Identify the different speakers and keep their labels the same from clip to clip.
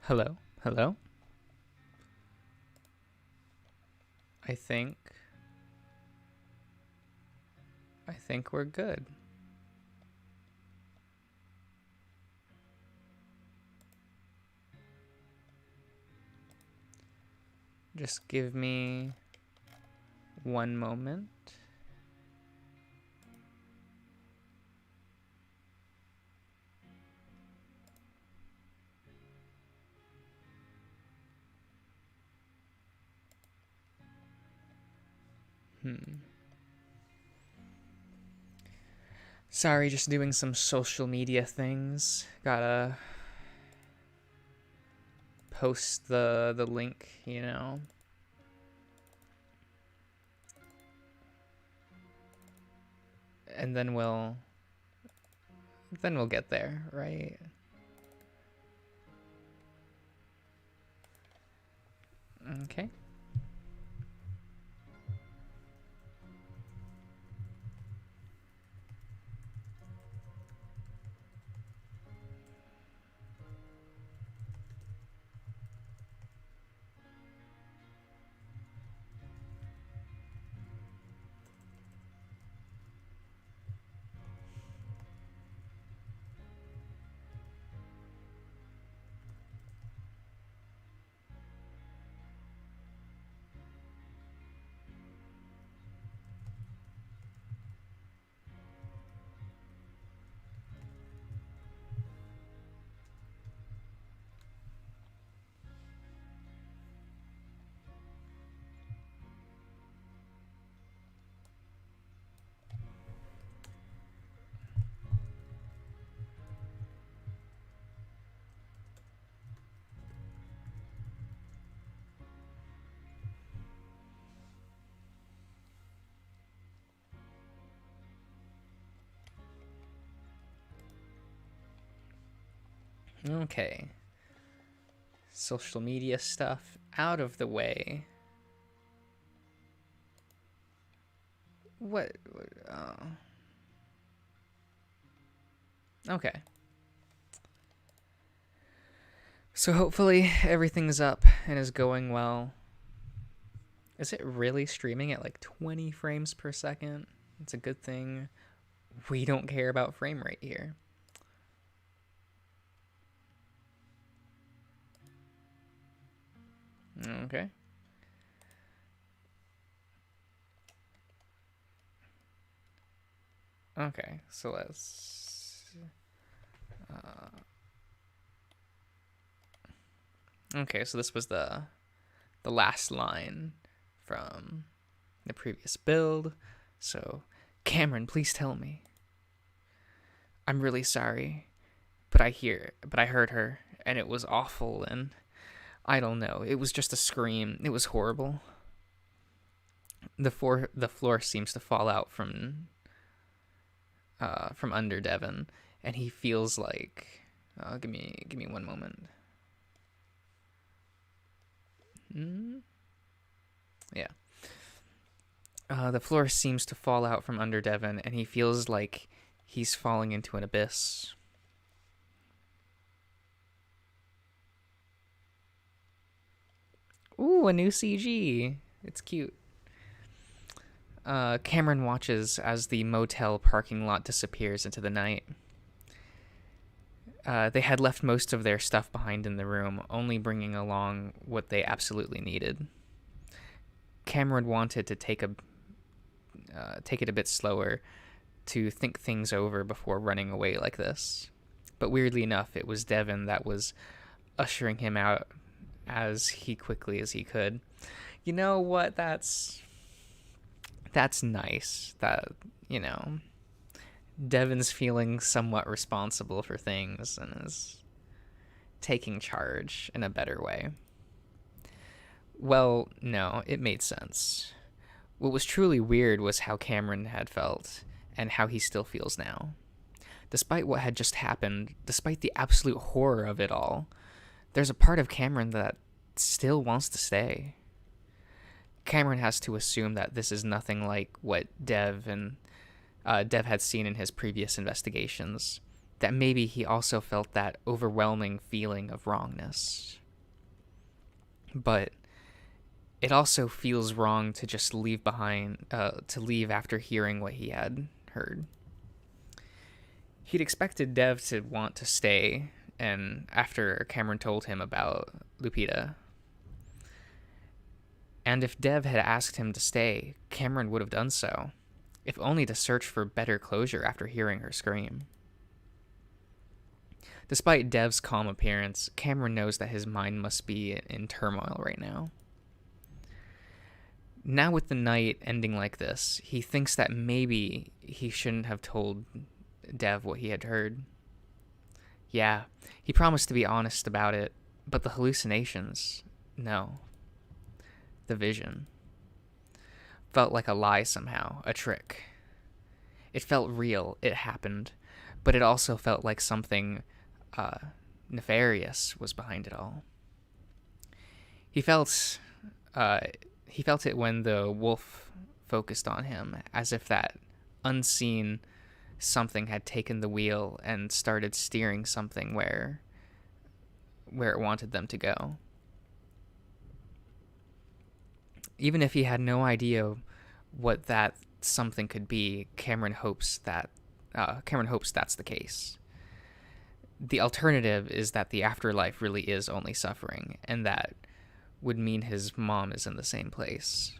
Speaker 1: Hello? Hello? I think I think we're good. Just give me one moment. Sorry, just doing some social media things. Gotta post the link. And then we'll get there, right? Okay. Okay. Social media stuff out of the way. What? Okay. So hopefully everything's up and is going well. Is it really streaming at like 20 frames per second? It's a good thing we don't care about frame rate here. Okay. Okay, so let's. Okay, so this was the last line from the previous build. So, Cameron, please tell me. I'm really sorry, but I heard her, and it was awful, and I don't know. It was just a scream. It was horrible. The floor seems to fall out from under Devon, and he feels like. Give me one moment. Yeah. The floor seems to fall out from under Devon, and he feels like he's falling into an abyss. Ooh, a new CG. It's cute. Cameron watches as the motel parking lot disappears into the night. They had left most of their stuff behind in the room, only bringing along what they absolutely needed. Cameron wanted to take it a bit slower, to think things over before running away like this. But weirdly enough, it was Devon that was ushering him out as quickly as he could. You know what? That's nice. That Devon's feeling somewhat responsible for things and is taking charge in a better way. Well, no, it made sense. What was truly weird was how Cameron had felt and how he still feels now. Despite what had just happened, despite the absolute horror of it all, there's a part of Cameron that still wants to stay. Cameron has to assume that this is nothing like what Dev had seen in his previous investigations. that maybe he also felt that overwhelming feeling of wrongness. But it also feels wrong to just leave after hearing what he had heard. He'd expected Dev to want to stay, and after Cameron told him about Lupita. And if Dev had asked him to stay, Cameron would have done so, if only to search for better closure after hearing her scream. Despite Dev's calm appearance, Cameron knows that his mind must be in turmoil right now. Now with the night ending like this, he thinks that maybe he shouldn't have told Dev what he had heard. Yeah, he promised to be honest about it, but the hallucinations, no. The vision felt like a lie somehow, a trick. It felt real, it happened, but it also felt like something nefarious was behind it all. He felt it when the wolf focused on him, as if that unseen something had taken the wheel and started steering something where it wanted them to go. Even if he had no idea what that something could be, Cameron hopes that's the case. The alternative is that the afterlife really is only suffering, and that would mean his mom is in the same place.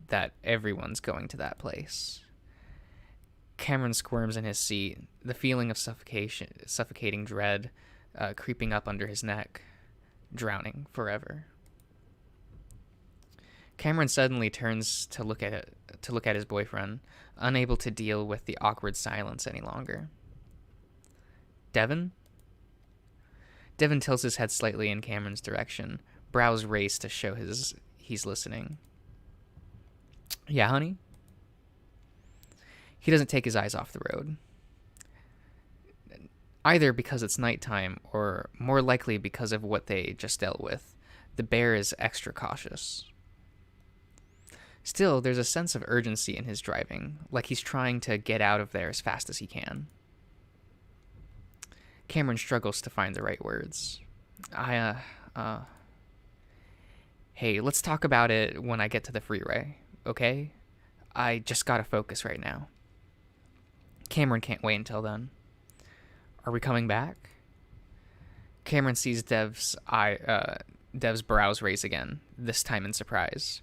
Speaker 1: That everyone's going to that place. Cameron squirms in his seat, the feeling of suffocating dread creeping up under his neck, drowning forever. Cameron suddenly turns to look at his boyfriend, unable to deal with the awkward silence any longer. Devin? Devin tilts his head slightly in Cameron's direction, brows raised to show he's listening. Yeah, honey? He doesn't take his eyes off the road. Either because it's nighttime, or more likely because of what they just dealt with, the bear is extra cautious. Still, there's a sense of urgency in his driving, like he's trying to get out of there as fast as he can. Cameron struggles to find the right words. Hey, let's talk about it when I get to the freeway, okay? I just gotta focus right now. Cameron can't wait until then. Are we coming back? Cameron sees Dev's brows raise again, this time in surprise.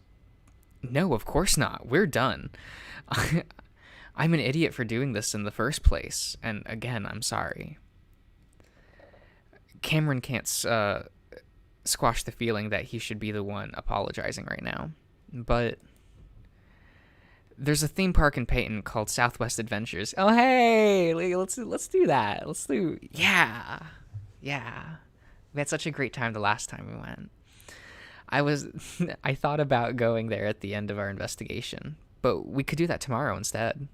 Speaker 1: No, of course not. We're done. I'm an idiot for doing this in the first place, and again, I'm sorry. Cameron can't squash the feeling that he should be the one apologizing right now, but there's a theme park in Peyton called Southwest Adventures. Oh, hey, let's do that. Yeah. We had such a great time the last time we went. I thought about going there at the end of our investigation, but we could do that tomorrow instead.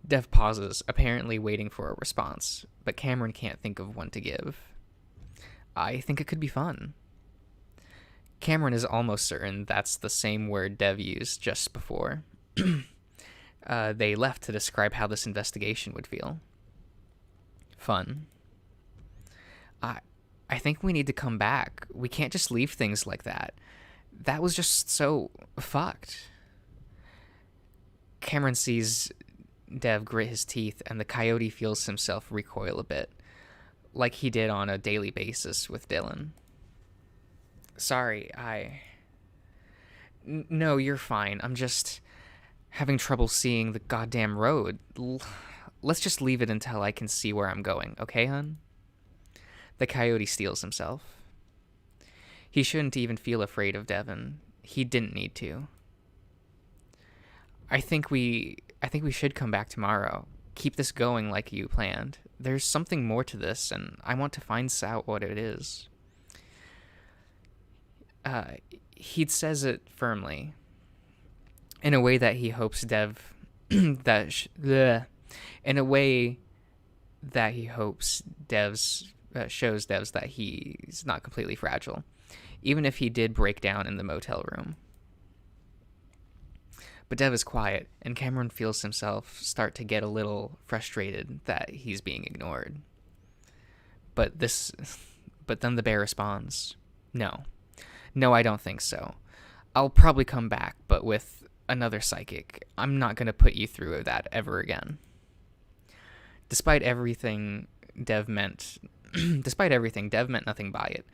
Speaker 1: Dev pauses, apparently waiting for a response, but Cameron can't think of one to give. I think it could be fun. Cameron is almost certain that's the same word Dev used just before they left to describe how this investigation would feel. Fun. I think we need to come back. We can't just leave things like that. That was just so fucked. Cameron sees Dev grit his teeth, and the coyote feels himself recoil a bit, like he did on a daily basis with Dylan. Sorry, No, you're fine. I'm just having trouble seeing the goddamn road. Let's just leave it until I can see where I'm going, okay, hun? The coyote steels himself. He shouldn't even feel afraid of Devin. He didn't need to. I think we should come back tomorrow. Keep this going like you planned. There's something more to this, and I want to find out what it is. He says it firmly, in a way that he hopes Dev in a way that he hopes shows Devs that he's not completely fragile, even if he did break down in the motel room. But Dev is quiet, and Cameron feels himself start to get a little frustrated that he's being ignored. But this, but then the bear responds, "No, no, I don't think so. I'll probably come back, but with another psychic. I'm not gonna put you through that ever again." Despite everything, Dev meant, Dev meant nothing by it.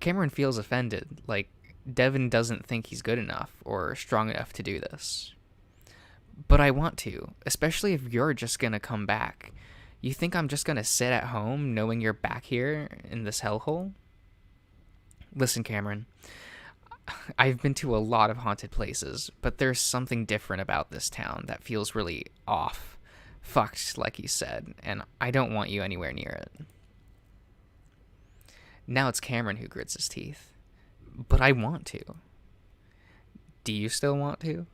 Speaker 1: Cameron feels offended, like Devin doesn't think he's good enough or strong enough to do this. "But I want to, especially if you're just gonna come back. You think I'm just gonna sit at home knowing you're back here in this hellhole?" "Listen, Cameron, I've been to a lot of haunted places, but there's something different about this town that feels really off. Fucked, like you said, and I don't want you anywhere near it." Now it's Cameron who grits his teeth. "But I want to." "Do you still want to?"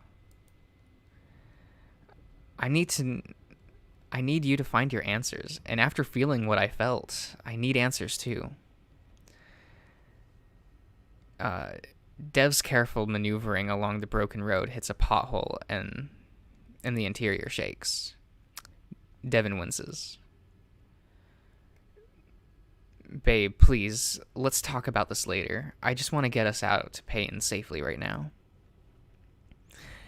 Speaker 1: I need you to find your answers, and after feeling what I felt, I need answers too." Dev's careful maneuvering along the broken road hits a pothole, and the interior shakes. Devin winces. "Babe, please, let's talk about this later. I just want to get us out to Peyton safely right now."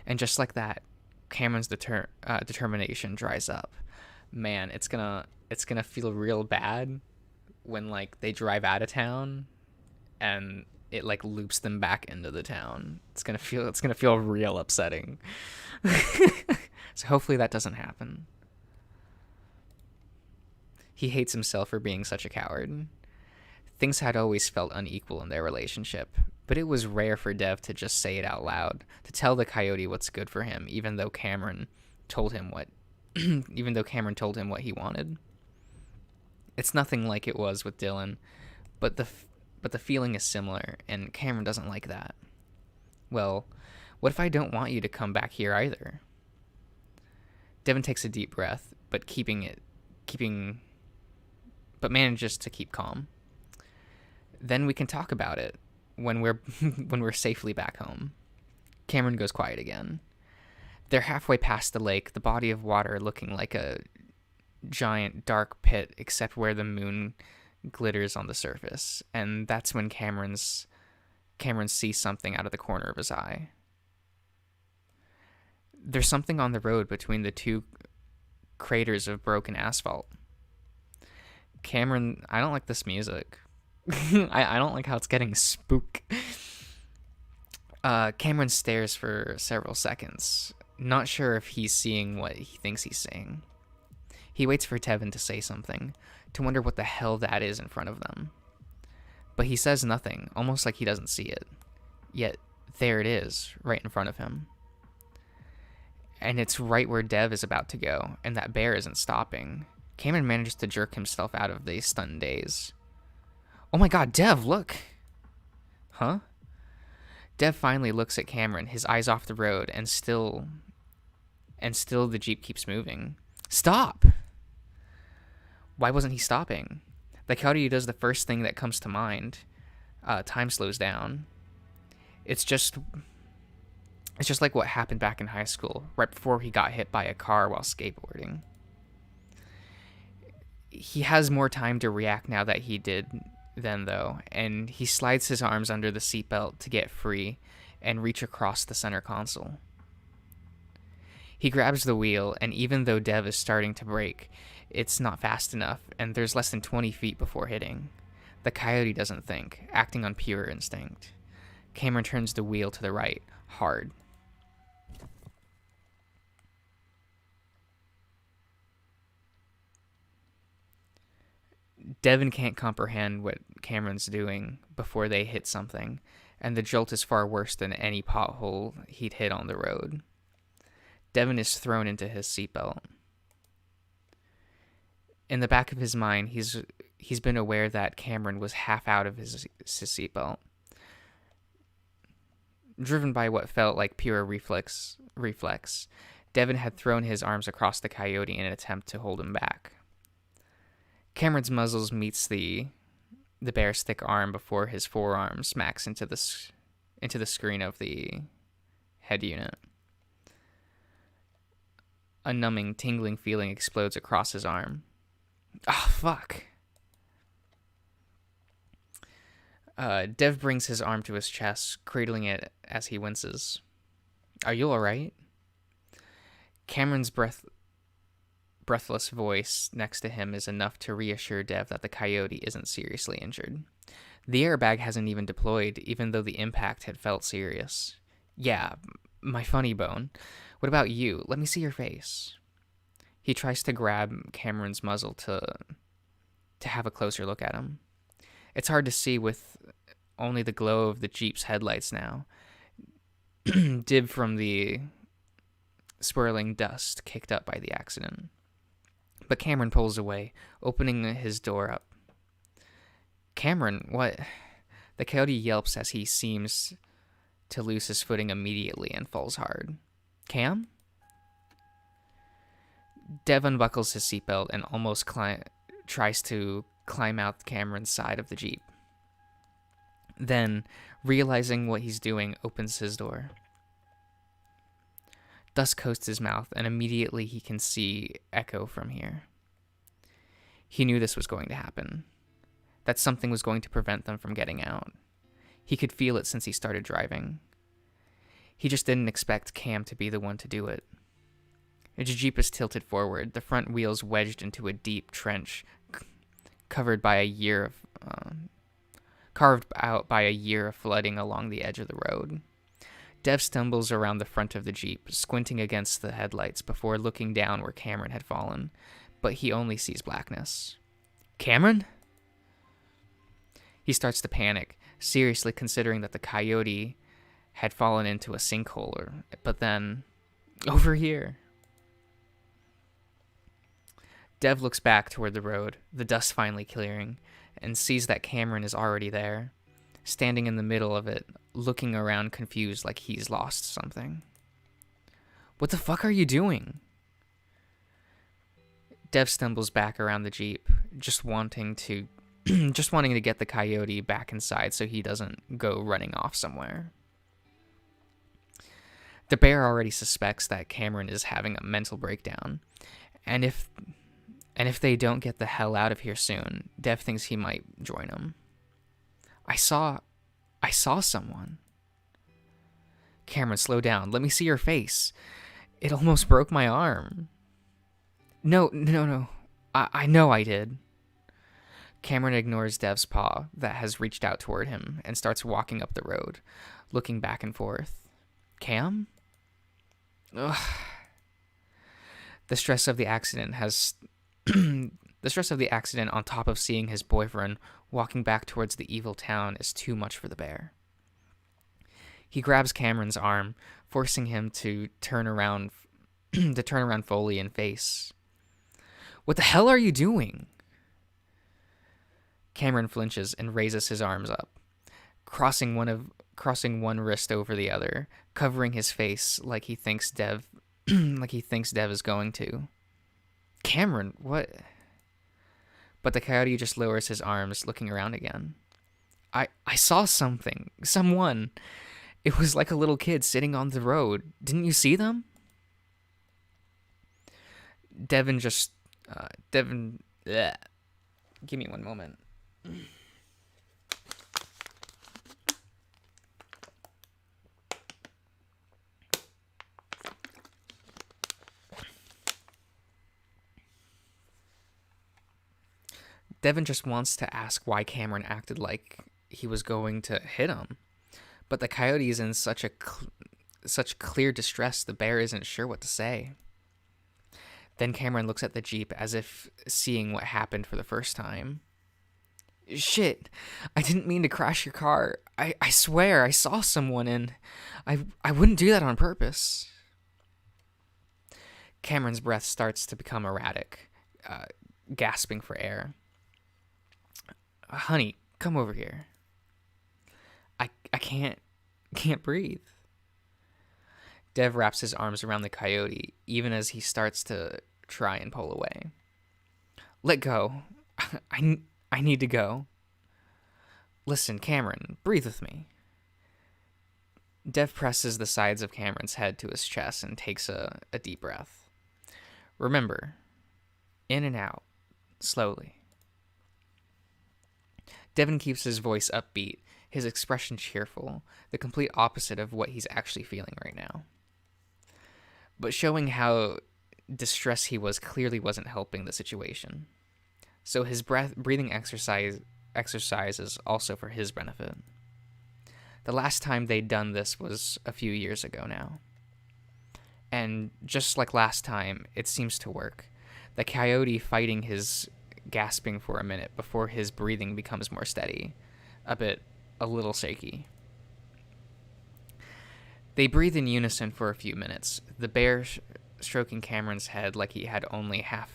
Speaker 1: And just like that, Cameron's determination dries up. Man, it's gonna feel real bad when like they drive out of town and it like loops them back into the town. It's gonna feel real upsetting. So hopefully that doesn't happen. He hates himself for being such a coward. Things had always felt unequal in their relationship, but it was rare for Dev to just say it out loud, to tell the coyote what's good for him, even though Cameron told him what he wanted. It's nothing like it was with Dylan, but the feeling is similar, and Cameron doesn't like that. "Well, what if I don't want you to come back here either?" Devin takes a deep breath, but manages to keep calm. "Then we can talk about it when we're when we're safely back home." Cameron goes quiet again. They're halfway past the lake, the body of water looking like a giant dark pit except where the moon glitters on the surface, and that's when Cameron sees something out of the corner of his eye. There's something on the road between the two craters of broken asphalt. "Cameron, I don't like this music." I don't like how it's getting spook. Cameron stares for several seconds, not sure if he's seeing what he thinks he's seeing. He waits for Devin to say something, to wonder what the hell that is in front of them. But he says nothing, almost like he doesn't see it. Yet, there it is, right in front of him. And it's right where Dev is about to go, and that bear isn't stopping. Cameron manages to jerk himself out of the stunned daze. "Oh my god, Dev, look!" "Huh?" Dev finally looks at Cameron, his eyes off the road, and still the Jeep keeps moving. "Stop!" Why wasn't he stopping? The coyote does the first thing that comes to mind. Time slows down. It's just like what happened back in high school, right before he got hit by a car while skateboarding. He has more time to react now that he did then, though, and he slides his arms under the seatbelt to get free and reach across the center console. He grabs the wheel, and even though Dev is starting to brake, it's not fast enough, and there's less than 20 feet before hitting. The coyote doesn't think, acting on pure instinct. Cameron turns the wheel to the right, hard. Devin can't comprehend what Cameron's doing before they hit something, and the jolt is far worse than any pothole he'd hit on the road. Devin is thrown into his seatbelt. In the back of his mind, he's been aware that Cameron was half out of his seatbelt. Driven by what felt like pure reflex, Devin had thrown his arms across the coyote in an attempt to hold him back. Cameron's muzzle meets the bear's thick arm before his forearm smacks into the screen of the head unit. A numbing, tingling feeling explodes across his arm. Ah, fuck. Dev brings his arm to his chest, cradling it as he winces. Are you alright? Cameron's breathless voice next to him is enough to reassure Dev that the coyote isn't seriously injured. The airbag hasn't even deployed, even though the impact had felt serious. Yeah, my funny bone. What about you? Let me see your face. He tries to grab Cameron's muzzle to have a closer look at him. It's hard to see with only the glow of the Jeep's headlights now, dim from the swirling dust kicked up by the accident. But Cameron pulls away, opening his door up. Cameron, what? The coyote yelps as he seems to lose his footing immediately and falls hard. Cam? Dev unbuckles his seatbelt and almost tries to climb out Cameron's side of the Jeep. Then, realizing what he's doing, opens his door. Dust coats his mouth, and immediately he can see Echo from here. He knew this was going to happen, that something was going to prevent them from getting out. He could feel it since he started driving. He just didn't expect Cam to be the one to do it. His Jeep is tilted forward, the front wheels wedged into a deep trench carved out by a year of flooding along the edge of the road. Dev stumbles around the front of the Jeep, squinting against the headlights before looking down where Cameron had fallen, but he only sees blackness. Cameron? He starts to panic, seriously considering that the coyote had fallen into a sinkhole, but then, over here. Dev looks back toward the road, the dust finally clearing, and sees that Cameron is already there, standing in the middle of it, looking around confused like he's lost something. What the fuck are you doing? Dev stumbles back around the Jeep, just wanting to get the coyote back inside so he doesn't go running off somewhere. The bear already suspects that Cameron is having a mental breakdown, and if they don't get the hell out of here soon, Dev thinks he might join them. I saw someone. Cameron, slow down. Let me see your face. It almost broke my arm. No. I know I did. Cameron ignores Dev's paw that has reached out toward him and starts walking up the road, looking back and forth. Cam? Ugh. The stress of the accident on top of seeing his boyfriend walking back towards the evil town is too much for the bear. He grabs Cameron's arm, forcing him to turn around fully and face. What the hell are you doing? Cameron flinches and raises his arms up, crossing one wrist over the other, covering his face like he thinks Dev is going to. Cameron, what? But the coyote just lowers his arms, looking around again. I saw something. Someone. It was like a little kid sitting on the road. Didn't you see them? Devin. Bleh. Give me one moment. Devin just wants to ask why Cameron acted like he was going to hit him. But the coyote is in such clear distress, the bear isn't sure what to say. Then Cameron looks at the Jeep as if seeing what happened for the first time. Shit, I didn't mean to crash your car. I swear I saw someone and I wouldn't do that on purpose. Cameron's breath starts to become erratic, gasping for air. Honey, come over here. I can't breathe. Dev wraps his arms around the coyote, even as he starts to try and pull away. Let go. I need to go. Listen, Cameron, breathe with me. Dev presses the sides of Cameron's head to his chest and takes a deep breath. Remember, in and out, slowly. Devin keeps his voice upbeat, his expression cheerful, the complete opposite of what he's actually feeling right now. But showing how distressed he was clearly wasn't helping the situation. So his breathing exercise is also for his benefit. The last time they'd done this was a few years ago now. And just like last time, it seems to work. The coyote fighting his gasping for a minute before his breathing becomes more steady, a little shaky. They breathe in unison for a few minutes, the bear stroking Cameron's head like he had only half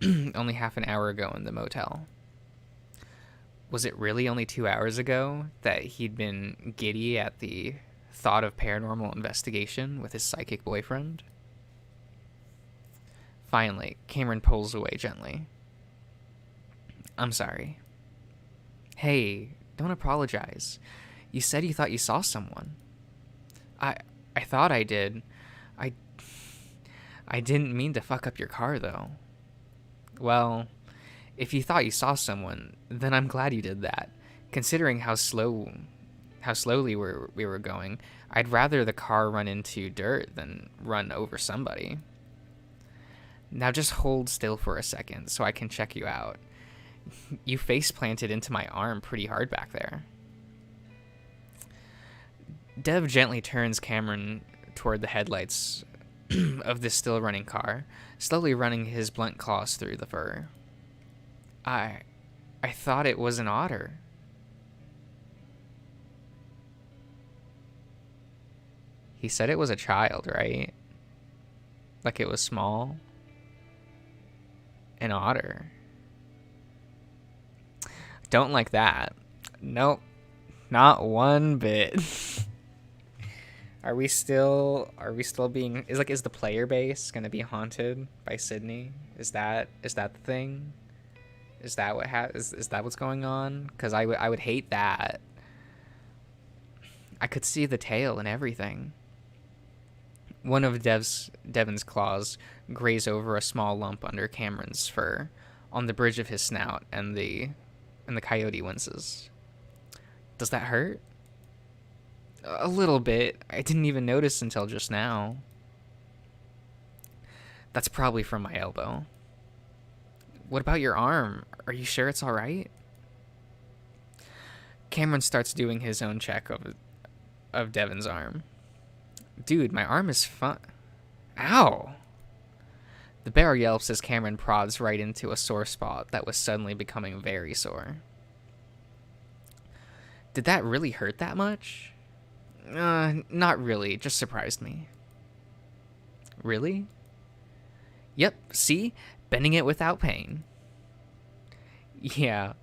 Speaker 1: an hour ago in the motel. Was it really only 2 hours ago that he'd been giddy at the thought of paranormal investigation with his psychic boyfriend? Finally, Cameron pulls away gently. I'm sorry. Hey, don't apologize. You said you thought you saw someone. I thought I did. I didn't mean to fuck up your car, though. Well, if you thought you saw someone, then I'm glad you did that. Considering how slowly we were going, I'd rather the car run into dirt than run over somebody. Now just hold still for a second so I can check you out. You face planted into my arm pretty hard back there. Dev gently turns Cameron toward the headlights of the still running car, slowly running his blunt claws through the fur. I thought it was an otter. He said it was a child, right? Like it was small. An otter. Don't like that. Nope. Not one bit. Are we still being is the player base gonna be haunted by Sydney? Is that the thing? Is that is that what's going on? Because I would hate that. I could see the tail and everything. One of Devin's claws graze over a small lump under Cameron's fur, on the bridge of his snout, and the coyote winces. Does that hurt? A little bit. I didn't even notice until just now. That's probably from my elbow. What about your arm? Are you sure it's all right? Cameron starts doing his own check of Devin's arm. Dude, my arm is fine. Ow! The bear yelps as Cameron prods right into a sore spot that was suddenly becoming very sore. Did that really hurt that much? Not really. It just surprised me. Really? Yep, see? Bending it without pain. Yeah,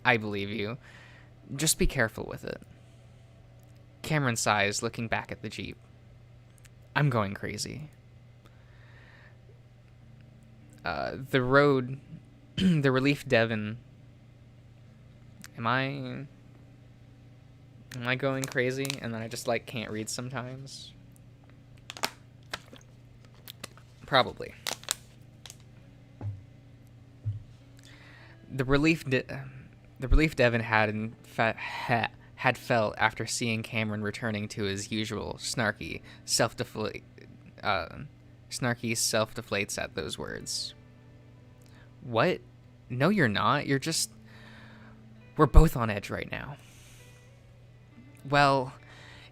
Speaker 1: I believe you. Just be careful with it. Cameron sighs, looking back at the Jeep. I'm going crazy. The road, the relief Devin. Am I going crazy and then I just can't read sometimes? Probably. The relief Devin had felt after seeing Cameron returning to his usual snarky self-deflates at those words. What? No, you're not. We're both on edge right now. Well,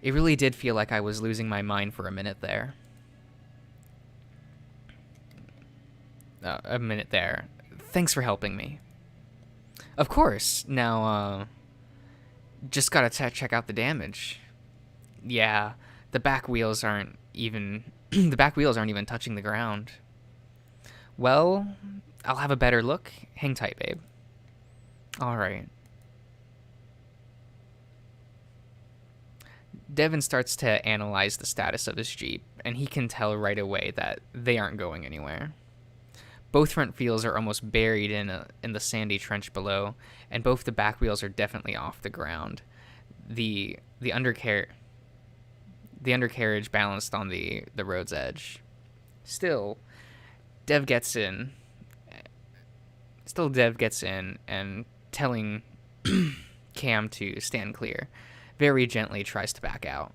Speaker 1: it really did feel like I was losing my mind for a minute there. Thanks for helping me. Of course. Now, just gotta check out the damage. Yeah, the back wheels aren't even touching the ground. Well, I'll have a better look. Hang tight, babe. All right. Devin starts to analyze the status of his Jeep, and he can tell right away that they aren't going anywhere. Both front wheels are almost buried in the sandy trench below, and both the back wheels are definitely off the ground. The undercarriage balanced on the road's edge. Still, Dev gets in. Still, Dev gets in and telling Cam to stand clear, very gently tries to back out.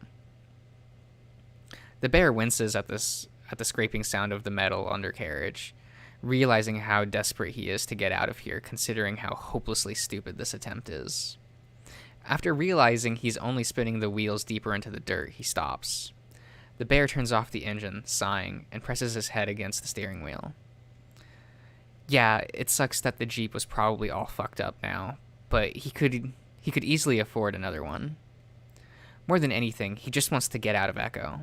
Speaker 1: The bear winces at the scraping sound of the metal undercarriage, realizing how desperate he is to get out of here, considering how hopelessly stupid this attempt is. After realizing he's only spinning the wheels deeper into the dirt, he stops. The bear turns off the engine, sighing, and presses his head against the steering wheel. Yeah, it sucks that the Jeep was probably all fucked up now, but he could easily afford another one. More than anything, he just wants to get out of Echo.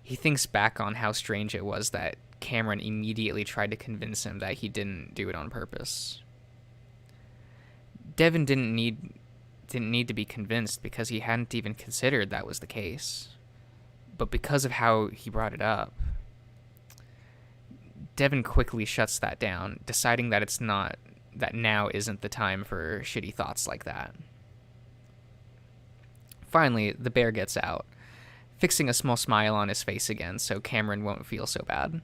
Speaker 1: He thinks back on how strange it was that Cameron immediately tried to convince him that he didn't do it on purpose. Devin didn't need to be convinced because he hadn't even considered that was the case. But because of how he brought it up, Devin quickly shuts that down, deciding that now isn't the time for shitty thoughts like that. Finally, the bear gets out, fixing a small smile on his face again so Cameron won't feel so bad.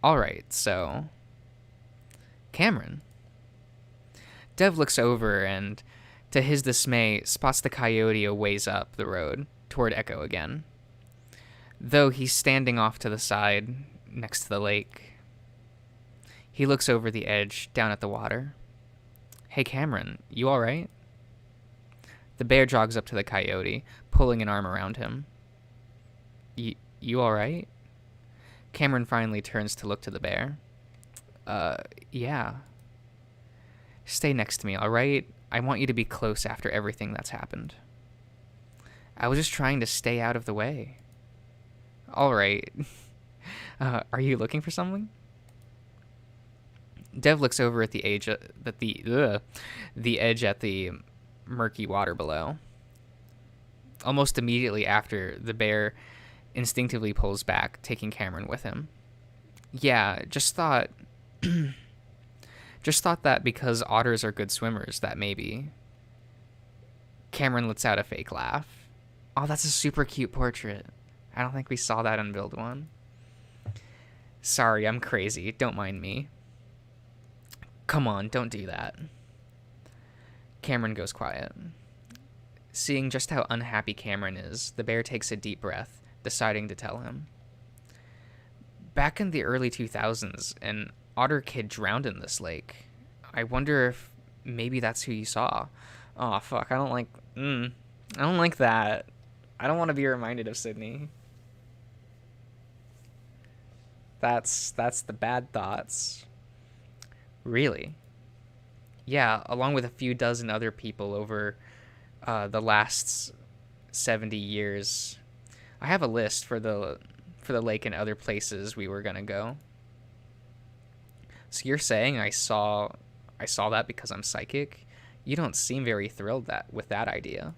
Speaker 1: Alright, so Cameron. Dev looks over and, to his dismay, spots the coyote a ways up the road toward Echo again, though he's standing off to the side next to the lake. He looks over the edge, down at the water. Hey Cameron, you alright? The bear jogs up to the coyote, pulling an arm around him. You alright? Cameron finally turns to look to the bear. Yeah. Stay next to me, alright? I want you to be close after everything that's happened. I was just trying to stay out of the way. Alright. Are you looking for something? Dev looks over at the edge at the murky water below. Almost immediately after, the bear instinctively pulls back, taking Cameron with him. Yeah, just thought that because otters are good swimmers, that maybe. Cameron lets out a fake laugh. Oh, that's a super cute portrait. I don't think we saw that on Build One. Sorry, I'm crazy. Don't mind me. Come on, don't do that. Cameron goes quiet. Seeing just how unhappy Cameron is, the bear takes a deep breath, deciding to tell him. Back in the early 2000s, an otter kid drowned in this lake. I wonder if maybe that's who you saw. Oh, fuck, I don't like that. I don't want to be reminded of Sydney. That's the bad thoughts. Really? Yeah, along with a few dozen other people over the last 70 years. I have a list for the lake and other places we were gonna go. So you're saying I saw that because I'm psychic? You don't seem very thrilled with that idea.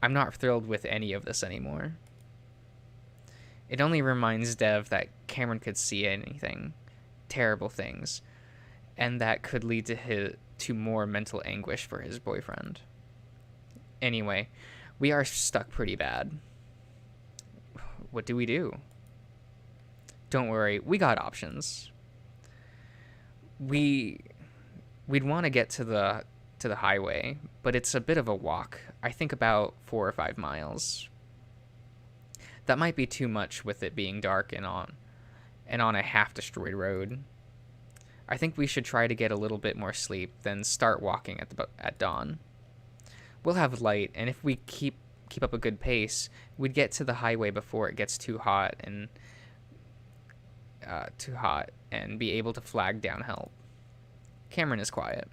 Speaker 1: I'm not thrilled with any of this anymore. It only reminds Dev that Cameron could see anything, terrible things, and that could lead to more mental anguish for his boyfriend. Anyway, we are stuck pretty bad. What do we do? Don't worry, we got options. We'd want to get to the highway, but it's a bit of a walk. I think about 4 or 5 miles. That might be too much with it being dark and on a half-destroyed road. I think we should try to get a little bit more sleep, then start walking at dawn. We'll have light, and if we keep up a good pace, we'd get to the highway before it gets too hot and be able to flag down help. Cameron is quiet.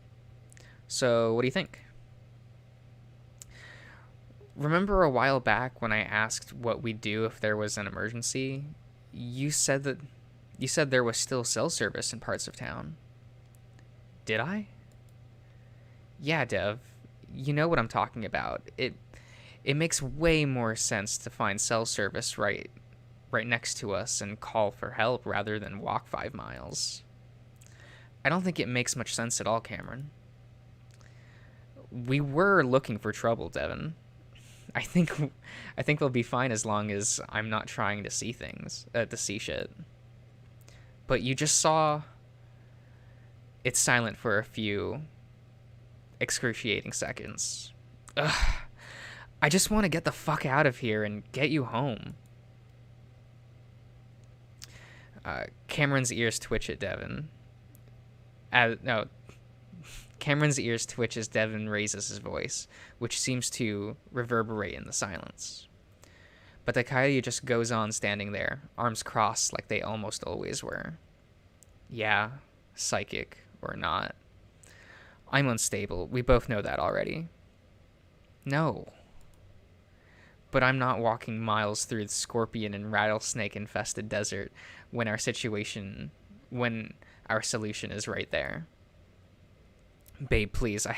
Speaker 1: So, what do you think? Remember a while back when I asked what we'd do if there was an emergency? You said there was still cell service in parts of town. Did I? Yeah, Dev. You know what I'm talking about. It makes way more sense to find cell service right next to us and call for help rather than walk 5 miles. I don't think it makes much sense at all, Cameron. We were looking for trouble, Devin. I think we'll be fine as long as I'm not trying to see things, to see shit. But you just saw it's silent for a few excruciating seconds. Ugh. I just want to get the fuck out of here and get you home. Cameron's ears twitch at Devin. No. Cameron's ears twitch as Devin raises his voice, which seems to reverberate in the silence. But the coyote just goes on standing there, arms crossed like they almost always were. Yeah, psychic or not. I'm unstable. We both know that already. No. But I'm not walking miles through the scorpion and rattlesnake infested desert when our solution is right there. Babe, please, I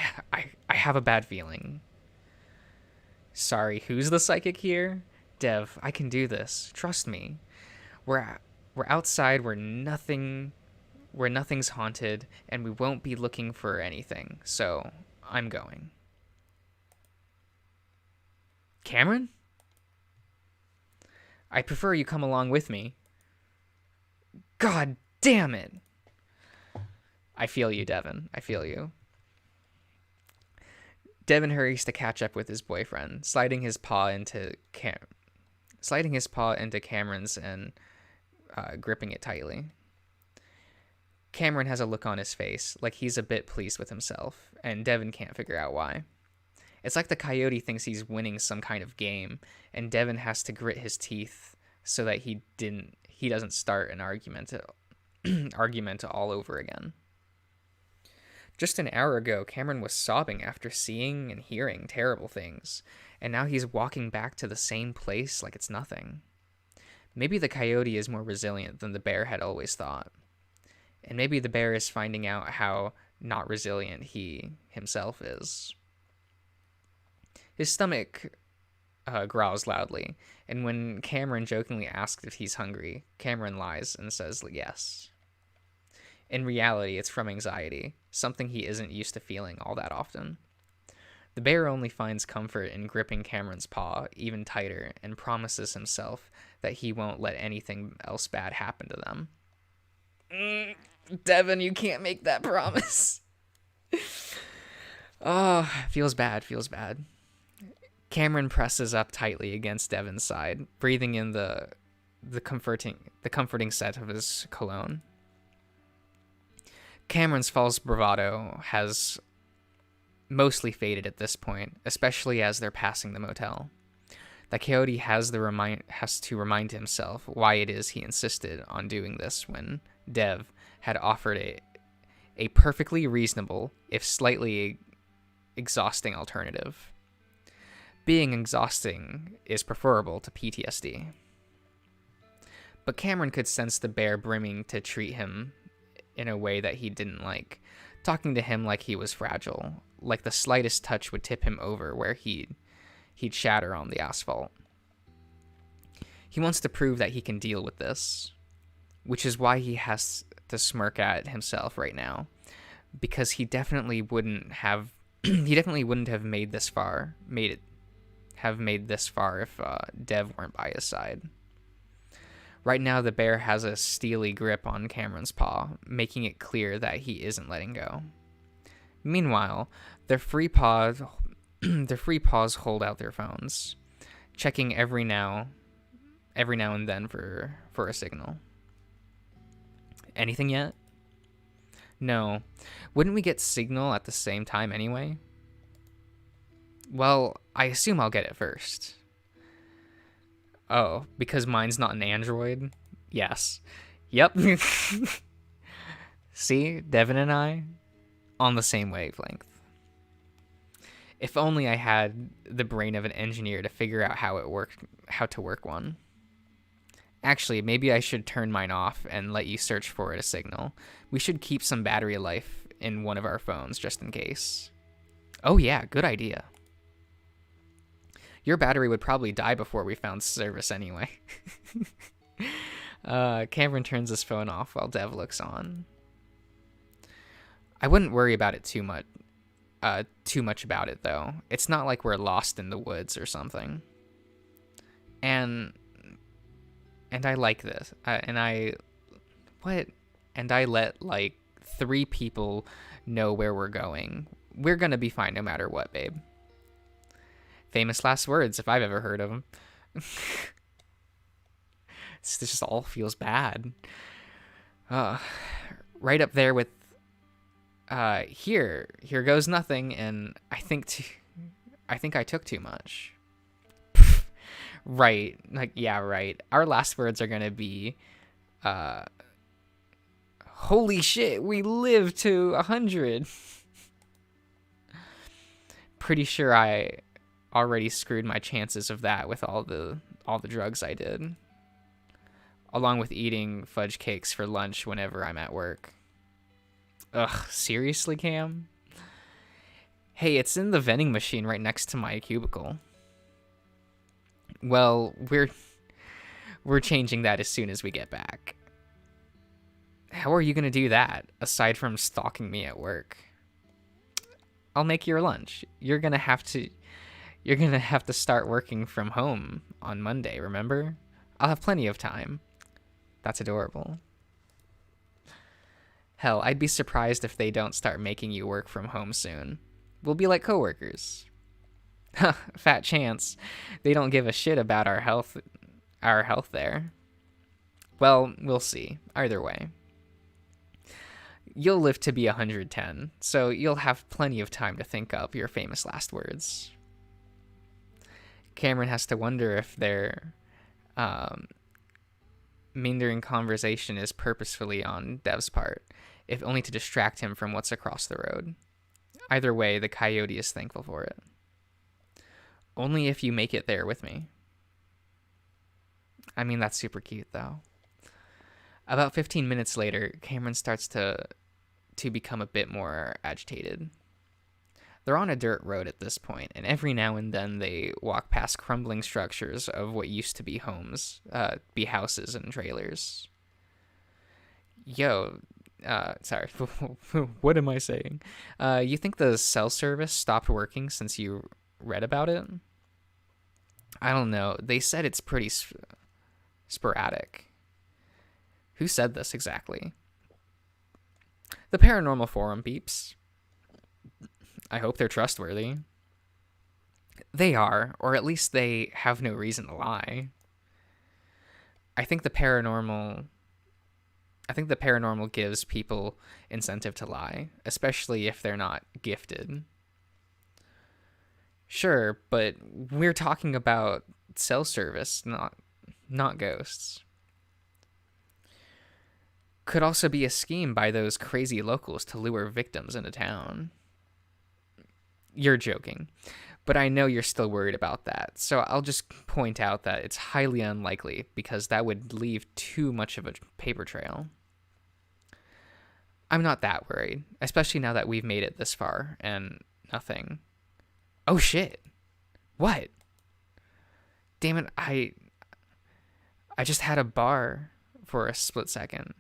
Speaker 1: have a bad feeling. Sorry, who's the psychic here? Dev, I can do this. Trust me. We're outside where nothing's haunted, and we won't be looking for anything. So, I'm going. Cameron? I prefer you come along with me. God damn it. I feel you, Devin. I feel you. Devin hurries to catch up with his boyfriend, sliding his paw into Cameron's and gripping it tightly. Cameron has a look on his face, like he's a bit pleased with himself, and Devin can't figure out why. It's like the coyote thinks he's winning some kind of game, and Devin has to grit his teeth so that he doesn't start an argument all over again. Just an hour ago, Cameron was sobbing after seeing and hearing terrible things, and now he's walking back to the same place like it's nothing. Maybe the coyote is more resilient than the bear had always thought. And maybe the bear is finding out how not resilient he himself is. His stomach growls loudly, and when Cameron jokingly asks if he's hungry, Cameron lies and says yes. In reality, it's from anxiety, something he isn't used to feeling all that often. The bear only finds comfort in gripping Cameron's paw even tighter and promises himself that he won't let anything else bad happen to them. Devin, you can't make that promise. Oh, feels bad. Cameron presses up tightly against Devin's side, breathing in the comforting scent of his cologne. Cameron's false bravado has mostly faded at this point, especially as they're passing the motel. The coyote has to remind himself why it is he insisted on doing this when Dev had offered a perfectly reasonable, if slightly exhausting alternative. Being exhausting is preferable to PTSD. But Cameron could sense the bear brimming to treat him in a way that he didn't like, talking to him like he was fragile, like the slightest touch would tip him over where he'd shatter on the asphalt. He wants to prove that he can deal with this, which is why he has to smirk at himself right now, because he definitely wouldn't have made this far if Dev weren't by his side. Right now, the bear has a steely grip on Cameron's paw, making it clear that he isn't letting go. Meanwhile, their free paws hold out their phones, checking every now and then for a signal. Anything yet? No. Wouldn't we get signal at the same time anyway? Well, I assume I'll get it first. Oh, because mine's not an Android? Yes. Yep. See, Devin and I, on the same wavelength. If only I had the brain of an engineer to figure out how to work one. Actually, maybe I should turn mine off and let you search for a signal. We should keep some battery life in one of our phones just in case. Oh yeah, good idea. Your battery would probably die before we found service anyway. Cameron turns his phone off while Dev looks on. I wouldn't worry about it too much. too much about it, though. It's not like we're lost in the woods or something. And I like this. And I let like 3 people know where we're going. We're gonna be fine no matter what, babe. Famous last words, if I've ever heard of them. This just all feels bad. Right up there with here goes nothing, and I think I took too much. Right, like, yeah, right. Our last words are gonna be, holy shit, we lived to 100. Pretty sure I already screwed my chances of that with all the drugs I did, along with eating fudge cakes for lunch whenever I'm at work. Ugh, seriously, Cam? Hey, it's in the vending machine right next to my cubicle. Well, we're changing that as soon as we get back. How are you gonna do that, aside from stalking me at work? I'll make your lunch. You're gonna have to start working from home on Monday, remember? I'll have plenty of time. That's adorable. Hell, I'd be surprised if they don't start making you work from home soon. We'll be like coworkers. Fat chance. They don't give a shit about our health there. Well, we'll see. Either way. You'll live to be 110, so you'll have plenty of time to think up your famous last words. Cameron has to wonder if their meandering conversation is purposefully on Dev's part, if only to distract him from what's across the road. Either way, the coyote is thankful for it. Only if you make it there with me. I mean, that's super cute, though. About 15 minutes later, Cameron starts to become a bit more agitated. They're on a dirt road at this point, and every now and then they walk past crumbling structures of what used to be houses and trailers. Yo, sorry, what am I saying? You think the cell service stopped working since you read about it? I don't know. They said it's pretty sporadic. Who said this exactly? The Paranormal Forum peeps. I hope they're trustworthy. They are, or at least they have no reason to lie. I think the paranormal gives people incentive to lie, especially if they're not gifted. Sure, but we're talking about cell service, not ghosts. Could also be a scheme by those crazy locals to lure victims into town. You're joking, but I know you're still worried about that, so I'll just point out that it's highly unlikely because that would leave too much of a paper trail. I'm not that worried, especially now that we've made it this far and nothing. Oh shit. What? Damn it, I just had a bar for a split second.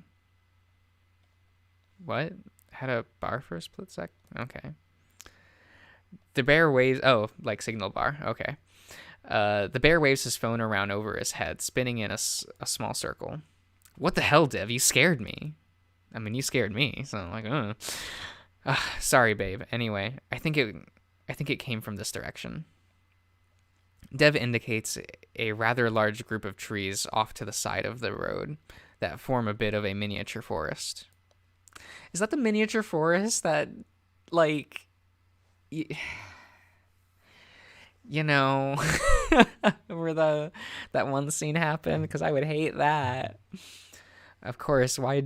Speaker 1: What? Had a bar for a split sec? Okay. The bear waves... Oh, like signal bar. Okay. The bear waves his phone around over his head, spinning in a small circle. What the hell, Dev? You scared me. I mean, you scared me, so I'm like, sorry, babe. Anyway, I think it came from this direction. Dev indicates a rather large group of trees off to the side of the road that form a bit of a miniature forest. Is that the miniature forest that, like, you know, where that one scene happened? Because I would hate that. Of course, why,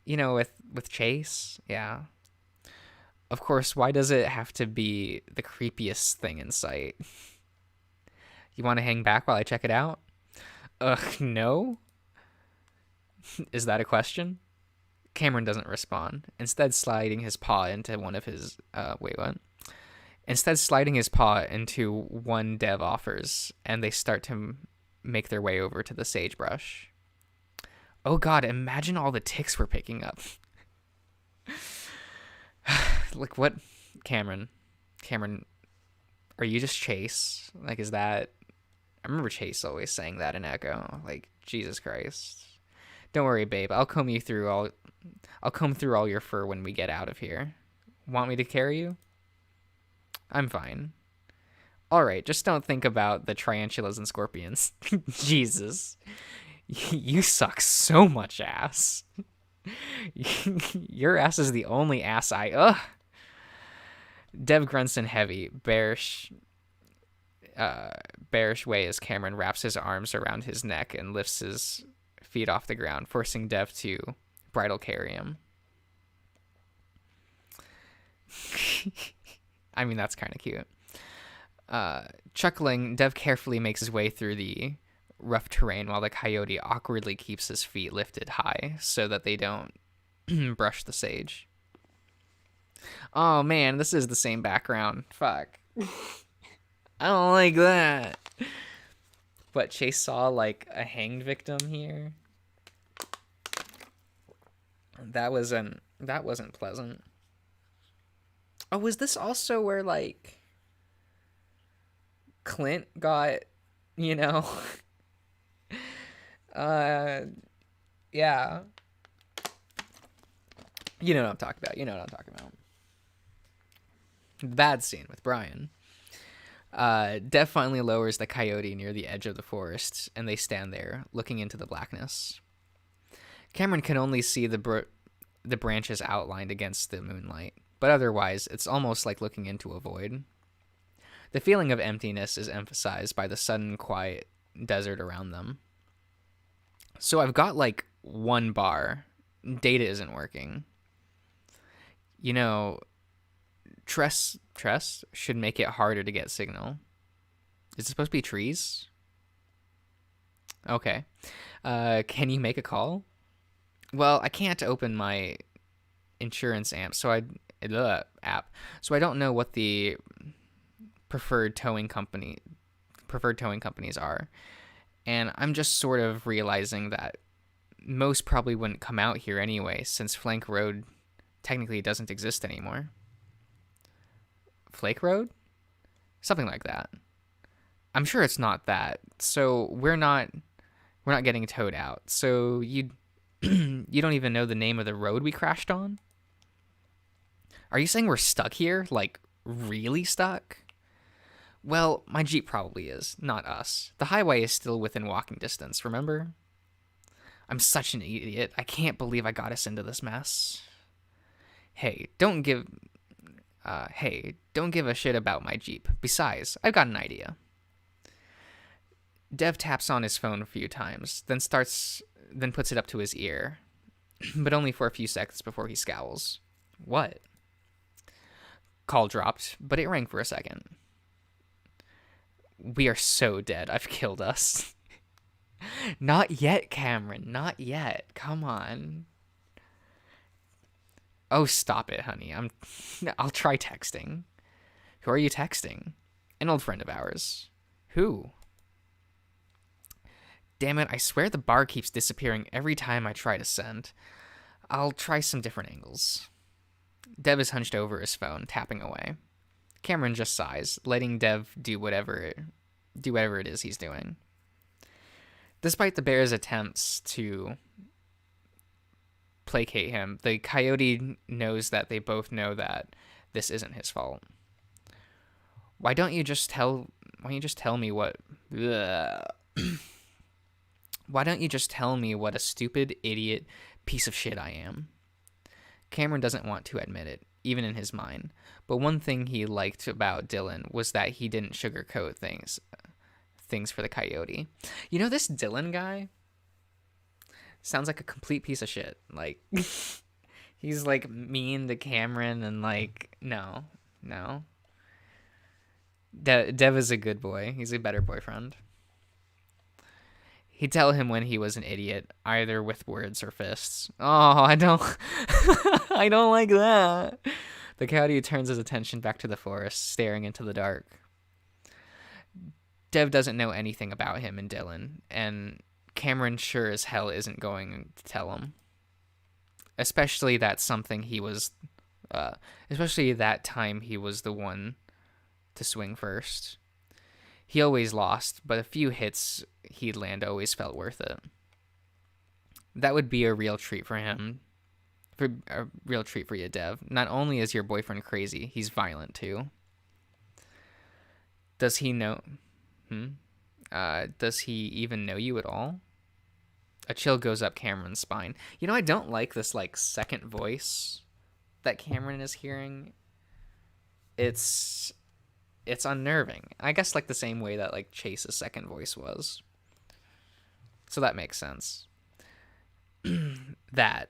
Speaker 1: with Chase, yeah. Of course, why does it have to be the creepiest thing in sight? You want to hang back while I check it out? No? Is that a question? Cameron doesn't respond, instead sliding his paw into one of his... Instead sliding his paw into one Dev offers, and they start to make their way over to the sagebrush. Oh god, imagine all the ticks we're picking up. Like, what? Cameron, Cameron, are you just Chase? Like, is that... I remember Chase always saying that in Echo. Like, Jesus Christ. Don't worry, babe. I'll comb through all your fur when we get out of here. Want me to carry you? I'm fine. All right, just don't think about the tarantulas and scorpions. Jesus. You suck so much ass. Your ass is the only ass I... Ugh. Dev grunts in heavy, bearish way as Cameron wraps his arms around his neck and lifts his feet off the ground, forcing Dev to bridal carry him. I mean, that's kind of cute. Chuckling, Dev carefully makes his way through the rough terrain while the coyote awkwardly keeps his feet lifted high so that they don't brush the sage. Oh man, this is the same background. Fuck. I don't like that. But Chase saw like a hanged victim here. That wasn't pleasant. Oh, was this also where like Clint got, yeah. You know what I'm talking about. The bad scene with Brian. Dev finally lowers the coyote near the edge of the forest, and they stand there, looking into the blackness. Cameron can only see the branches outlined against the moonlight, but otherwise, it's almost like looking into a void. The feeling of emptiness is emphasized by the sudden quiet desert around them. So I've got like one bar. Data isn't working. You know, Tress should make it harder to get signal. Is it supposed to be trees? Okay. Can you make a call? Well, I can't open my insurance app, so I don't know what the preferred towing companies are. And I'm just sort of realizing that most probably wouldn't come out here anyway, since Flank Road technically doesn't exist anymore. Flake Road? Something like that. I'm sure it's not that. So we're not getting towed out. So you don't even know the name of the road we crashed on? Are you saying we're stuck here? Like, really stuck? Well, my Jeep probably is, not us. The highway is still within walking distance, remember? I'm such an idiot. I can't believe I got us into this mess. Hey, don't give a shit about my Jeep. Besides, I've got an idea. Dev taps on his phone a few times, then puts it up to his ear, but only for a few seconds before he scowls. What? Call dropped, but it rang for a second. We are so dead. I've killed us. Not yet, Cameron. Not yet. Come on. Oh, stop it, honey. I'll try texting. Who are you texting? An old friend of ours. Who? Damn it, I swear the bar keeps disappearing every time I try to send. I'll try some different angles. Dev is hunched over his phone, tapping away. Cameron just sighs, letting Dev do whatever it is he's doing. Despite the bear's attempts to placate him, the coyote knows that they both know that this isn't his fault. Why don't you just tell me what Why don't you just tell me what a stupid idiot piece of shit I am? Cameron doesn't want to admit it, even in his mind, but one thing he liked about Dylan was that he didn't sugarcoat things for the coyote. You know, this Dylan guy sounds like a complete piece of shit. Like, he's like mean to Cameron and like, no. Dev is a good boy. He's a better boyfriend. He'd tell him when he was an idiot, either with words or fists. Oh, I don't like that. The coyote turns his attention back to the forest, staring into the dark. Dev doesn't know anything about him and Dylan, and Cameron sure as hell isn't going to tell him. Especially that time he was the one to swing first. He always lost, but a few hits he'd land always felt worth it. That would be a real treat for him. A real treat for you, Dev. Not only is your boyfriend crazy, he's violent too. Does he know? Does he even know you at all? A chill goes up Cameron's spine. You know, I don't like this like second voice that Cameron is hearing. It's unnerving. I guess like the same way that like Chase's second voice was. So that makes sense. That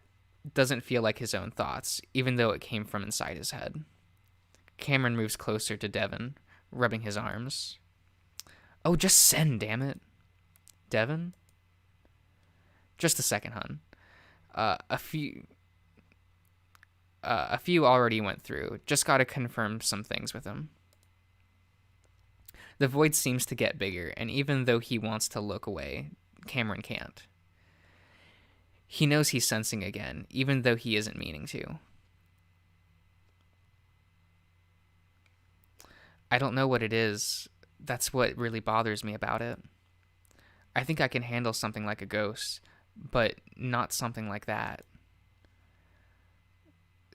Speaker 1: doesn't feel like his own thoughts, even though it came from inside his head. Cameron moves closer to Devin, rubbing his arms. Oh, just send, damn it. Devin? Just a second, hun. A few already went through. Just gotta confirm some things with him. The void seems to get bigger, and even though he wants to look away, Cameron can't. He knows he's sensing again, even though he isn't meaning to. I don't know what it is. That's what really bothers me about it. I think I can handle something like a ghost, but not something like that.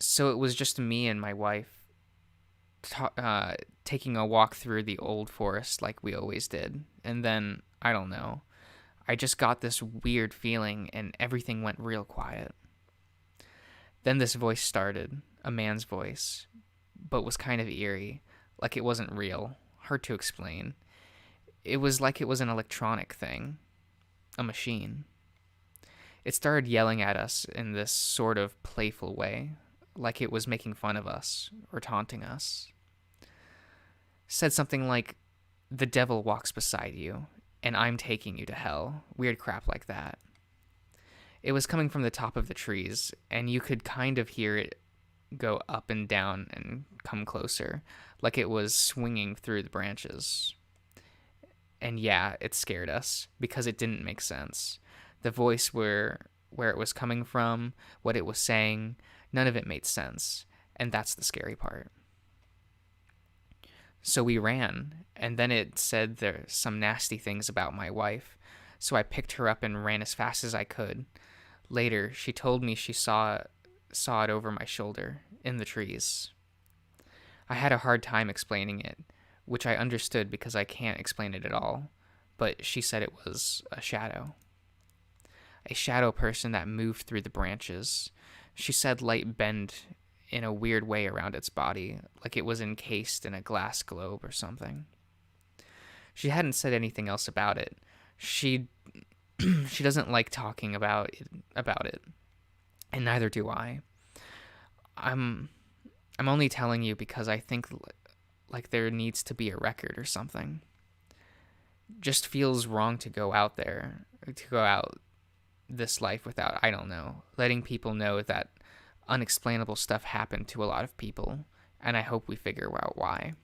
Speaker 1: So it was just me and my wife taking a walk through the old forest like we always did. And then, I don't know, I just got this weird feeling and everything went real quiet. Then this voice started, a man's voice, but was kind of eerie, like it wasn't real, hard to explain. It was like it was an electronic thing, a machine. It started yelling at us in this sort of playful way, like it was making fun of us or taunting us. Said something like, "The devil walks beside you, and I'm taking you to hell." Weird crap like that. It was coming from the top of the trees, and you could kind of hear it go up and down and come closer, like it was swinging through the branches. And yeah, it scared us, because it didn't make sense. The voice where it was coming from, what it was saying, none of it made sense, and that's the scary part. So we ran, and then it said there's some nasty things about my wife, so I picked her up and ran as fast as I could. Later, she told me she saw it over my shoulder, in the trees. I had a hard time explaining it, which I understood because I can't explain it at all, but she said it was a shadow. A shadow person that moved through the branches. She said light bend in a weird way around its body, like it was encased in a glass globe or something. She hadn't said anything else about it. She doesn't like talking about it, and neither do I. I'm only telling you because I think like there needs to be a record or something. Just feels wrong to go out this life without, I don't know, letting people know that unexplainable stuff happened to a lot of people, and I hope we figure out why.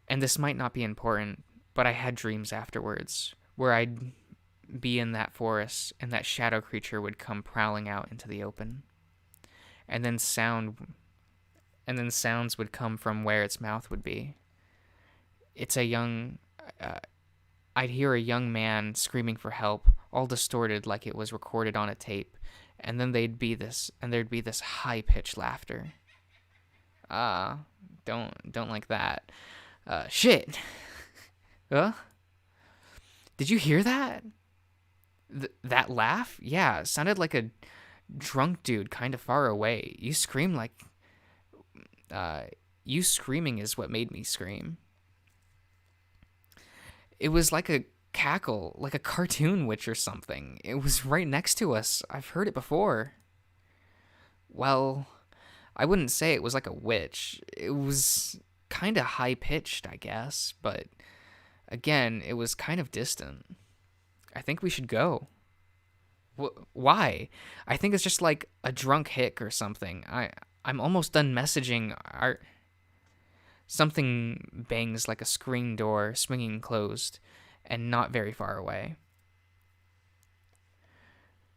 Speaker 1: And this might not be important, but I had dreams afterwards where I'd be in that forest and that shadow creature would come prowling out into the open. And then sounds would come from where its mouth would be. I'd hear a young man screaming for help, all distorted like it was recorded on a tape, and then there'd be this high-pitched laughter. Don't like that. Shit. Huh? Did you hear that? That laugh? Yeah, it sounded like a drunk dude kind of far away. You screamed like... you screaming is what made me scream. It was like a cackle, like a cartoon witch or something. It was right next to us. I've heard it before. Well, I wouldn't say it was like a witch. It was kind of high-pitched, I guess, but again, it was kind of distant. I think we should go. Why? I think it's just like a drunk hick or something. I'm almost done messaging our... Something bangs like a screen door swinging closed, and not very far away.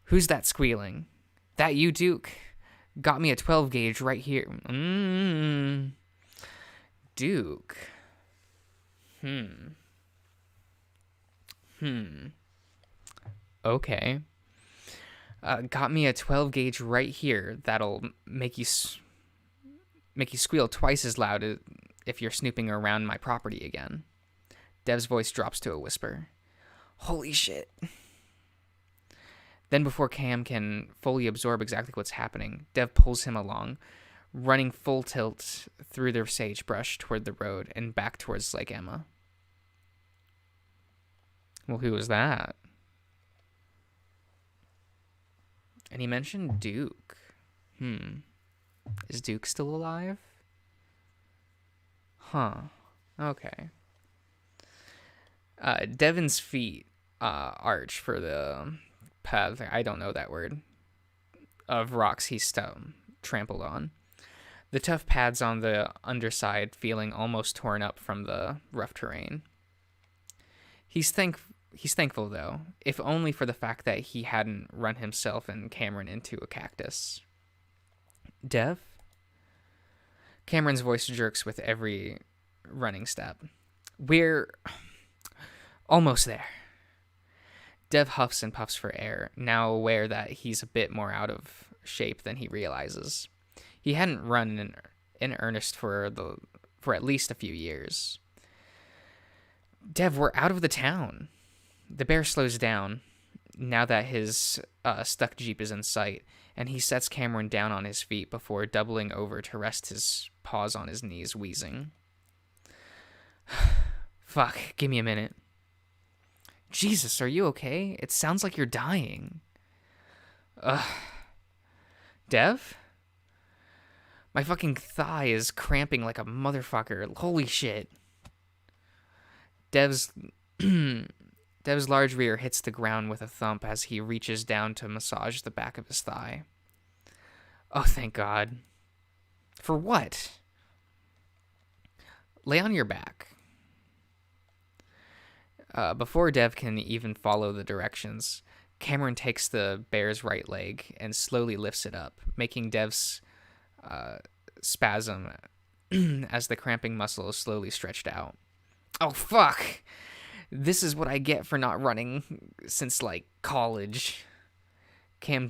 Speaker 1: Who's that squealing? That you, Duke? Got me a 12 gauge right here. Duke. Hmm. Okay. Got me a 12 gauge right here that'll make you squeal twice as loud if you're snooping around my property again. Dev's voice drops to a whisper. Holy shit. Then before Cam can fully absorb exactly what's happening, Dev pulls him along, running full tilt through their sagebrush toward the road and back towards Lake Emma. Well, who was that? And he mentioned Duke. Is Duke still alive? Huh. Okay. Devin's feet arch for the path. I don't know that word. Of rocks he's trampled on. The tough pads on the underside feeling almost torn up from the rough terrain. He's thankful, though, if only for the fact that he hadn't run himself and Cameron into a cactus. Dev? Cameron's voice jerks with every running step. We're almost there. Dev huffs and puffs for air, now aware that he's a bit more out of shape than he realizes. He hadn't run in earnest for at least a few years. Dev, we're out of the town. The bear slows down now that his stuck jeep is in sight, and he sets Cameron down on his feet before doubling over to rest his paws on his knees, wheezing. Fuck, give me a minute. Jesus, are you okay? It sounds like you're dying. Dev? My fucking thigh is cramping like a motherfucker. Holy shit. Dev's large rear hits the ground with a thump as he reaches down to massage the back of his thigh. Oh, thank God. For what? Lay on your back. Before Dev can even follow the directions, Cameron takes the bear's right leg and slowly lifts it up, making Dev's spasm as the cramping muscle is slowly stretched out. Oh, fuck! This is what I get for not running since, like, college. Cam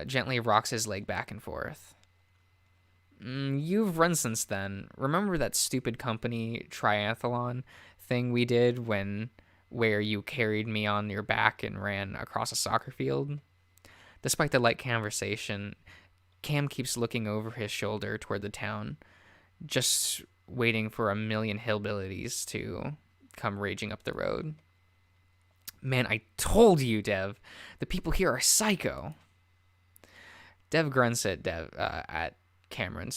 Speaker 1: gently rocks his leg back and forth. You've run since then. Remember that stupid company triathlon thing we did where you carried me on your back and ran across a soccer field? Despite the light conversation, Cam keeps looking over his shoulder toward the town, just waiting for a million hillbillies to come raging up the road. Man, I told you, Dev. The people here are psycho. Dev grunts at Cameron,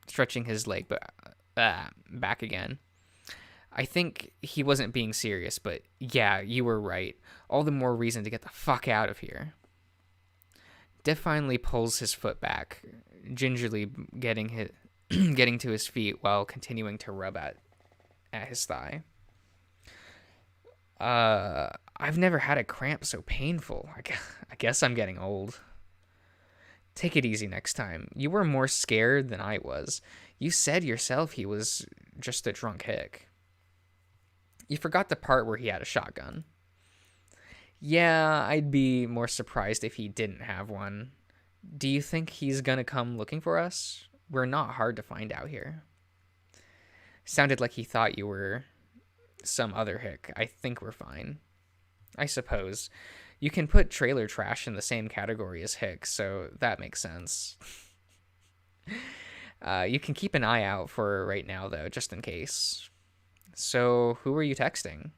Speaker 1: stretching his leg back again. I think he wasn't being serious, but yeah, you were right. All the more reason to get the fuck out of here. Dev finally pulls his foot back, gingerly getting to his feet while continuing to rub at his thigh. I've never had a cramp so painful. I guess I'm getting old. Take it easy next time. You were more scared than I was. You said yourself he was just a drunk hick. You forgot the part where he had a shotgun. Yeah, I'd be more surprised if he didn't have one. Do you think he's gonna come looking for us? We're not hard to find out here. Sounded like he thought you were some other hick. I think we're fine. I suppose. You can put trailer trash in the same category as hick, so that makes sense. You can keep an eye out for right now, though, just in case. So, who were you texting?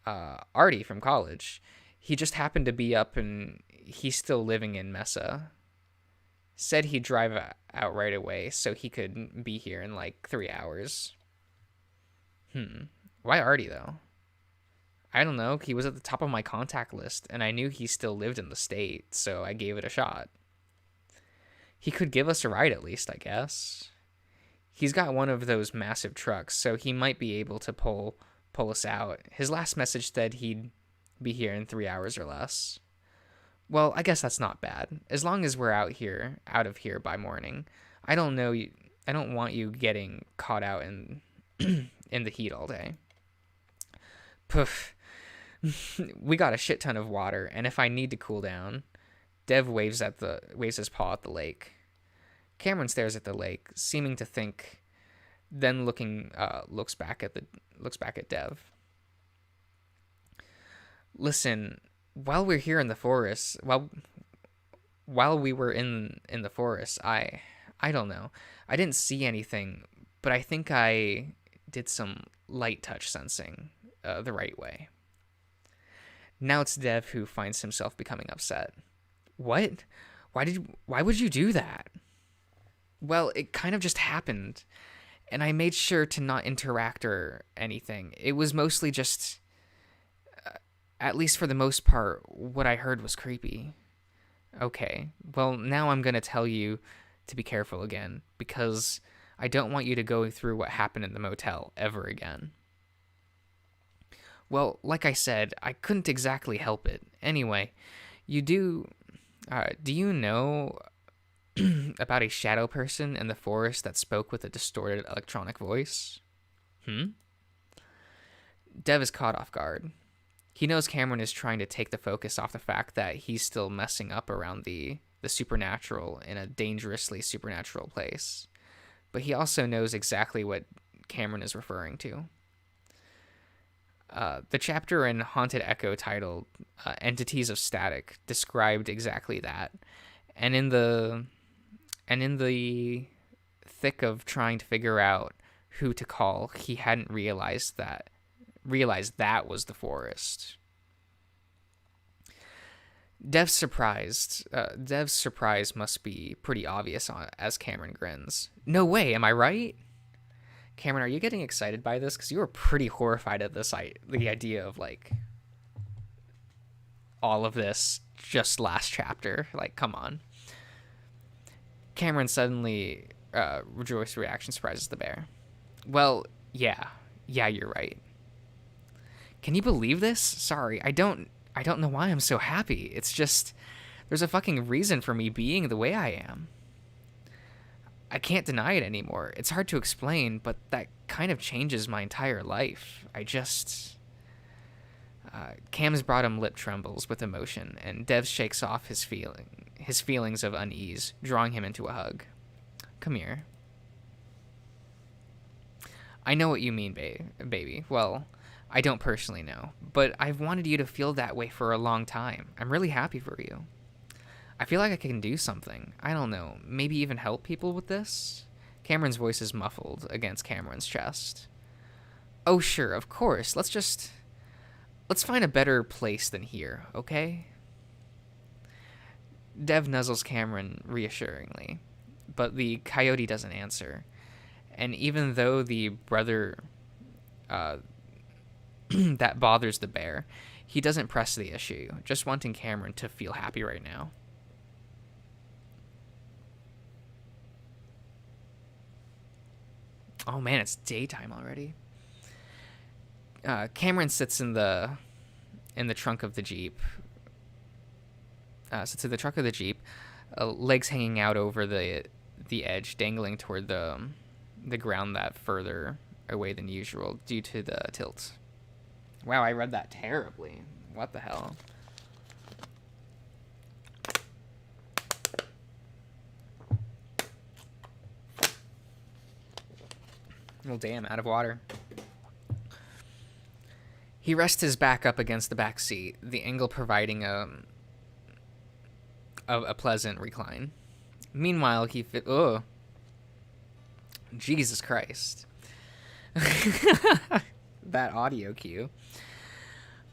Speaker 1: Artie from college. He just happened to be up and he's still living in Mesa. Said he'd drive out right away so he could be here in like 3 hours. Why Artie, though? I don't know. He was at the top of my contact list, and I knew he still lived in the state, so I gave it a shot. He could give us a ride at least, I guess. He's got one of those massive trucks, so he might be able to pull us out. His last message said he'd be here in 3 hours or less. Well, I guess that's not bad. As long as we're out of here by morning. I don't I don't want you getting caught out in in the heat all day. Poof. We got a shit ton of water, and if I need to cool down, Dev waves his paw at the lake. Cameron stares at the lake, seeming to think, then looks back at Dev. Listen, while we're here in the forest, while we were in the forest, I don't know. I didn't see anything, but I think I did some light touch sensing the right way. Now it's Dev who finds himself becoming upset. What? Why would you do that? Well, it kind of just happened, and I made sure to not interact or anything. It was mostly just, at least for the most part, what I heard was creepy. Okay, well, now I'm going to tell you to be careful again, because I don't want you to go through what happened in the motel ever again. Well, like I said, I couldn't exactly help it. Anyway, do you know about a shadow person in the forest that spoke with a distorted electronic voice? Dev is caught off guard. He knows Cameron is trying to take the focus off the fact that he's still messing up around the supernatural in a dangerously supernatural place. But he also knows exactly what Cameron is referring to. The chapter in Haunted Echo titled Entities of Static described exactly that. And in the thick of trying to figure out who to call, he hadn't realized that was the forest. Dev's surprise must be pretty obvious as Cameron grins. No way, am I right? Cameron, are you getting excited by this? Because you were pretty horrified at the idea of like all of this just last chapter. Like, come on. Cameron suddenly rejoiced reaction surprises the bear. Well, yeah, you're right. Can you believe this? Sorry, I don't know why I'm so happy. It's just there's a fucking reason for me being the way I am. I can't deny it anymore. It's hard to explain, but that kind of changes my entire life. Cam's bottom lip trembles with emotion, and Dev shakes off his feelings of unease, drawing him into a hug. Come here. I know what you mean, baby. Well, I don't personally know, but I've wanted you to feel that way for a long time. I'm really happy for you. I feel like I can do something. I don't know, maybe even help people with this? Cameron's voice is muffled against Cameron's chest. Oh, sure, of course. Let's find a better place than here, okay? Dev nuzzles Cameron reassuringly, but the coyote doesn't answer. And even though the brother that bothers the bear, he doesn't press the issue, just wanting Cameron to feel happy right now. Oh man, it's daytime already. Cameron sits in the trunk of the Jeep. Legs hanging out over the edge, dangling toward the ground that further away than usual due to the tilt. Wow, I read that terribly. What the hell? Well, damn, out of water. He rests his back up against the back seat, the angle providing a pleasant recline. Meanwhile, Jesus Christ. That audio cue.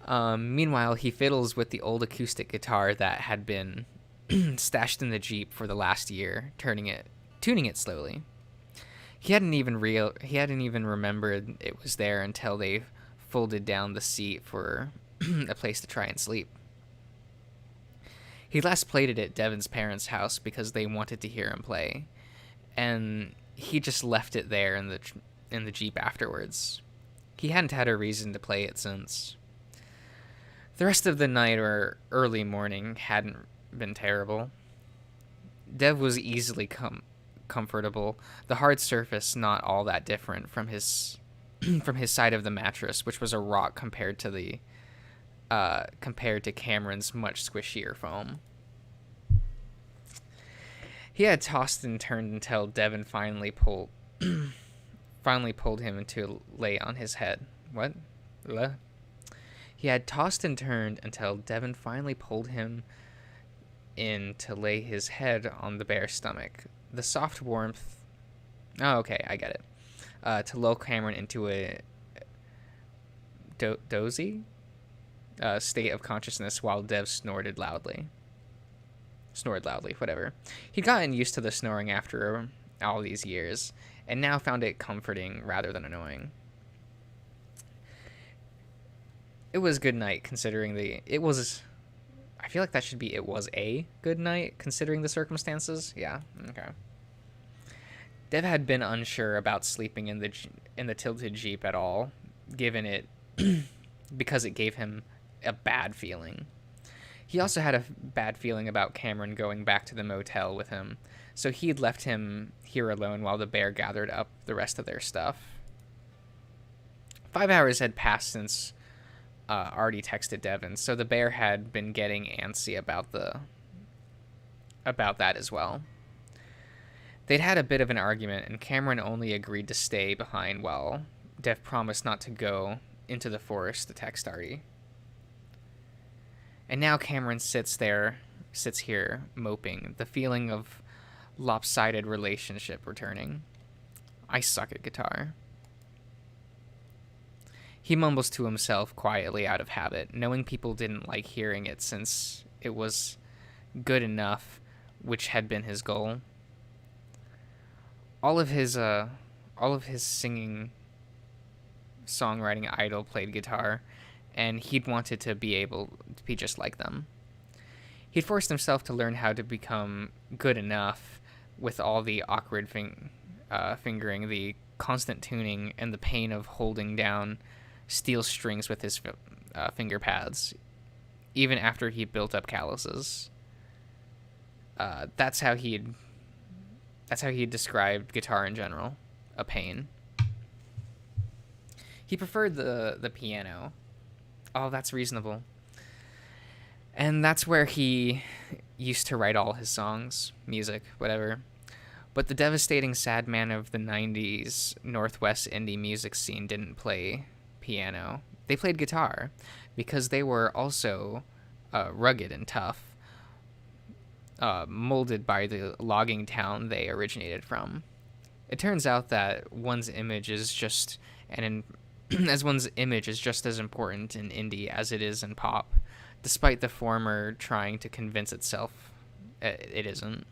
Speaker 1: Meanwhile, he fiddles with the old acoustic guitar that had been stashed in the Jeep for the last year, tuning it slowly. He hadn't even remembered it was there until they folded down the seat for a place to try and sleep. He last played it at Devin's parents' house because they wanted to hear him play, and he just left it there in the Jeep afterwards. He hadn't had a reason to play it since. The rest of the night or early morning hadn't been terrible. Dev was easily comfortable. The hard surface not all that different from his from his side of the mattress, which was a rock compared to Cameron's much squishier foam. He had tossed and turned until Devon finally pulled him to lay on his head. What? Blah. He had tossed and turned until Devon finally pulled him in to lay his head on the bear's stomach. The soft warmth. Oh, okay, I get it. To lull Cameron into a dozy state of consciousness while Dev snored loudly, whatever. He'd gotten used to the snoring after all these years, and now found it comforting rather than annoying. It was good night considering I feel like that should be it was a good night considering the circumstances. Yeah, okay. Dev had been unsure about sleeping in the tilted Jeep at all, given it because it gave him a bad feeling. He also had a bad feeling about Cameron going back to the motel with him, so he'd left him here alone while the bear gathered up the rest of their stuff. 5 hours had passed since Artie texted Devon, so the bear had been getting antsy about that as well. They'd had a bit of an argument, and Cameron only agreed to stay behind while Dev promised not to go into the forest to text Artie. And now Cameron sits here, moping, the feeling of lopsided relationship returning. I suck at guitar. He mumbles to himself quietly out of habit, knowing people didn't like hearing it since it was good enough, which had been his goal. All of his singing, songwriting idol played guitar, and he'd wanted to be able to be just like them. He'd forced himself to learn how to become good enough with all the awkward fingering, the constant tuning, and the pain of holding down steel strings with his finger pads, even after he built up calluses. That's how he described guitar in general, a pain. He preferred the piano. Oh, that's reasonable. And that's where he used to write all his songs, music, whatever. But the devastating sad man of the 90s Northwest indie music scene didn't play piano. They played guitar because they were also rugged and tough, molded by the logging town they originated from. It turns out that one's image is just as important in indie as it is in pop, despite the former trying to convince itself it isn't.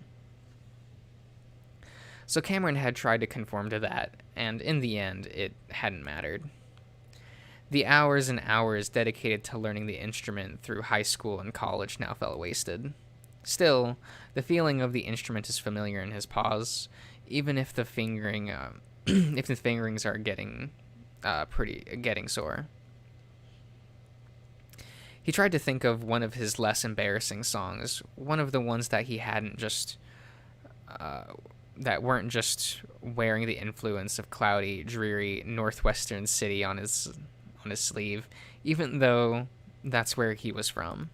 Speaker 1: So Cameron had tried to conform to that, and in the end, it hadn't mattered. The hours and hours dedicated to learning the instrument through high school and college now fell wasted. Still, the feeling of the instrument is familiar in his paws, even if the fingerings are getting sore. He tried to think of one of his less embarrassing songs, one of the ones that he hadn't just that weren't just wearing the influence of cloudy, dreary northwestern city on his sleeve, even though that's where he was from.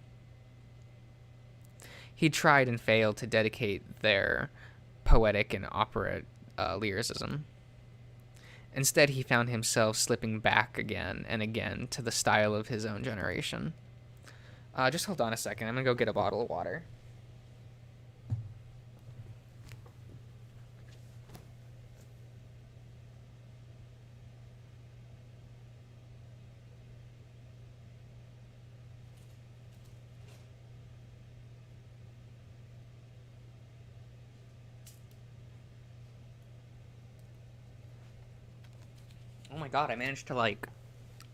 Speaker 1: He tried and failed to dedicate their poetic and opera lyricism. Instead, he found himself slipping back again and again to the style of his own generation. Just hold on a second. I'm going to go get a bottle of water. Oh my god, I managed to,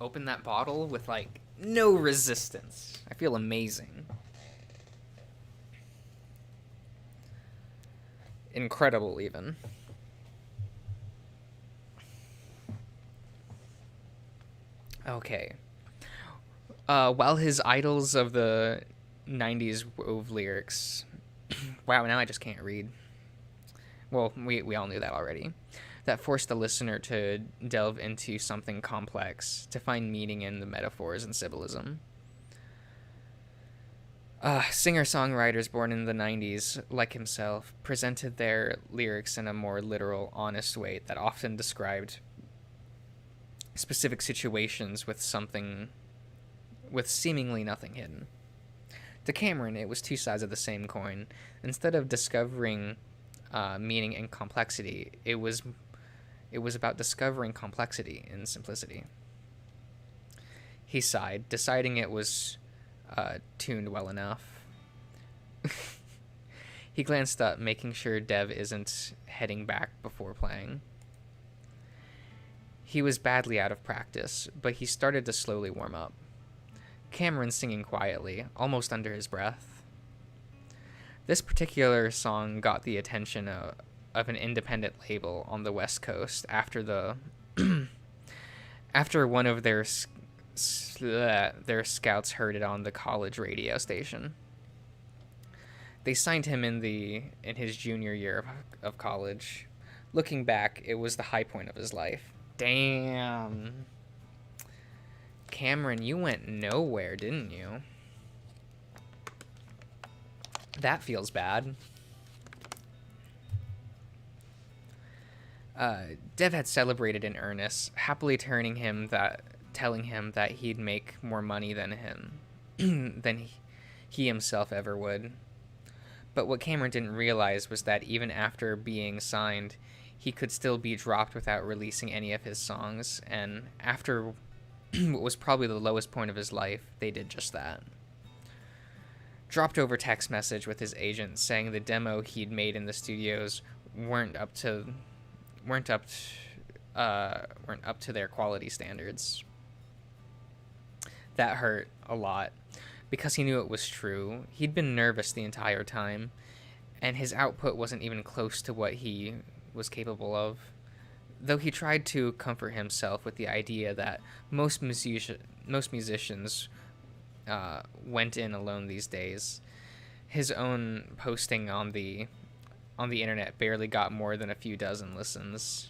Speaker 1: open that bottle with, no resistance. I feel amazing. Incredible, even. Okay. While his idols of the 90s wove lyrics... Wow, now I just can't read. Well, we all knew that already. That forced the listener to delve into something complex, to find meaning in the metaphors and symbolism. Singer-songwriters born in the 90s, like himself, presented their lyrics in a more literal, honest way that often described specific situations with seemingly nothing hidden. To Cameron, it was two sides of the same coin. Instead of discovering meaning and complexity, it was about discovering complexity in simplicity. He sighed, deciding it was tuned well enough. He glanced up, making sure Dev isn't heading back before playing. He was badly out of practice, but he started to slowly warm up. Cameron singing quietly, almost under his breath. This particular song got the attention of an independent label on the West Coast after after one of their scouts heard it on the college radio station. They signed him in his junior year of college. Looking back, it was the high point of his life. Damn. Cameron, you went nowhere, didn't you? That feels bad. Dev had celebrated in earnest, happily telling him that he'd make more money than he himself ever would. But what Cameron didn't realize was that even after being signed, he could still be dropped without releasing any of his songs, and after what was probably the lowest point of his life, they did just that. Dropped over text message with his agent saying the demo he'd made in the studios weren't up to their quality standards. That hurt a lot because he knew it was true. He'd been nervous the entire time, and his output wasn't even close to what he was capable of. Though he tried to comfort himself with the idea that most musicians went in alone these days, his own posting on the internet barely got more than a few dozen listens.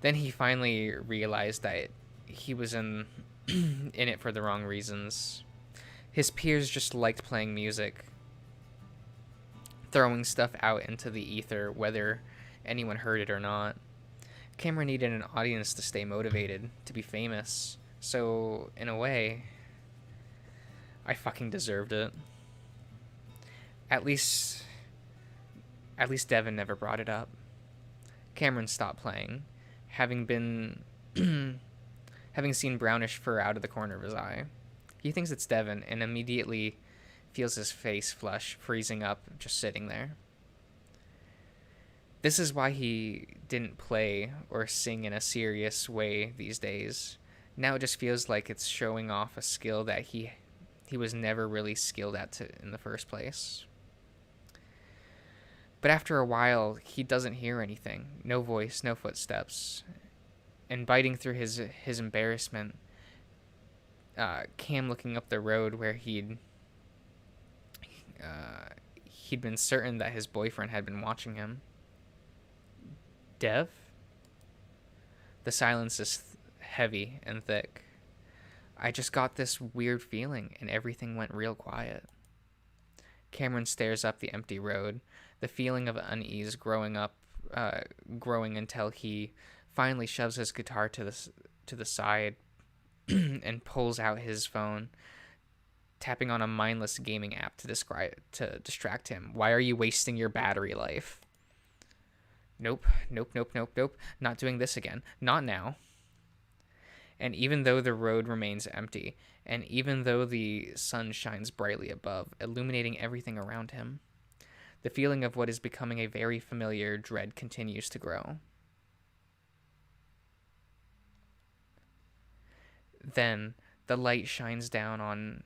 Speaker 1: Then he finally realized that he was in it for the wrong reasons. His peers just liked playing music, throwing stuff out into the ether, whether anyone heard it or not. Cameron needed an audience to stay motivated, to be famous. So, in a way, I fucking deserved it. At least Devin never brought it up. Cameron stopped playing, having seen brownish fur out of the corner of his eye. He thinks it's Devin and immediately feels his face flush, freezing up, just sitting there. This is why he didn't play or sing in a serious way these days. Now it just feels like it's showing off a skill that he was never really skilled at in the first place. But after a while, he doesn't hear anything. No voice, no footsteps. And biting through his embarrassment, Cam looking up the road where he'd been certain that his boyfriend had been watching him. Dev? The silence is heavy and thick. I just got this weird feeling, and everything went real quiet. Cameron stares up the empty road, the feeling of unease growing until he finally shoves his guitar to the side and pulls out his phone, tapping on a mindless gaming app to distract him. Why are you wasting your battery life? Nope. Not doing this again. Not now. And even though the road remains empty, and even though the sun shines brightly above, illuminating everything around him, the feeling of what is becoming a very familiar dread continues to grow. Then the light shines down on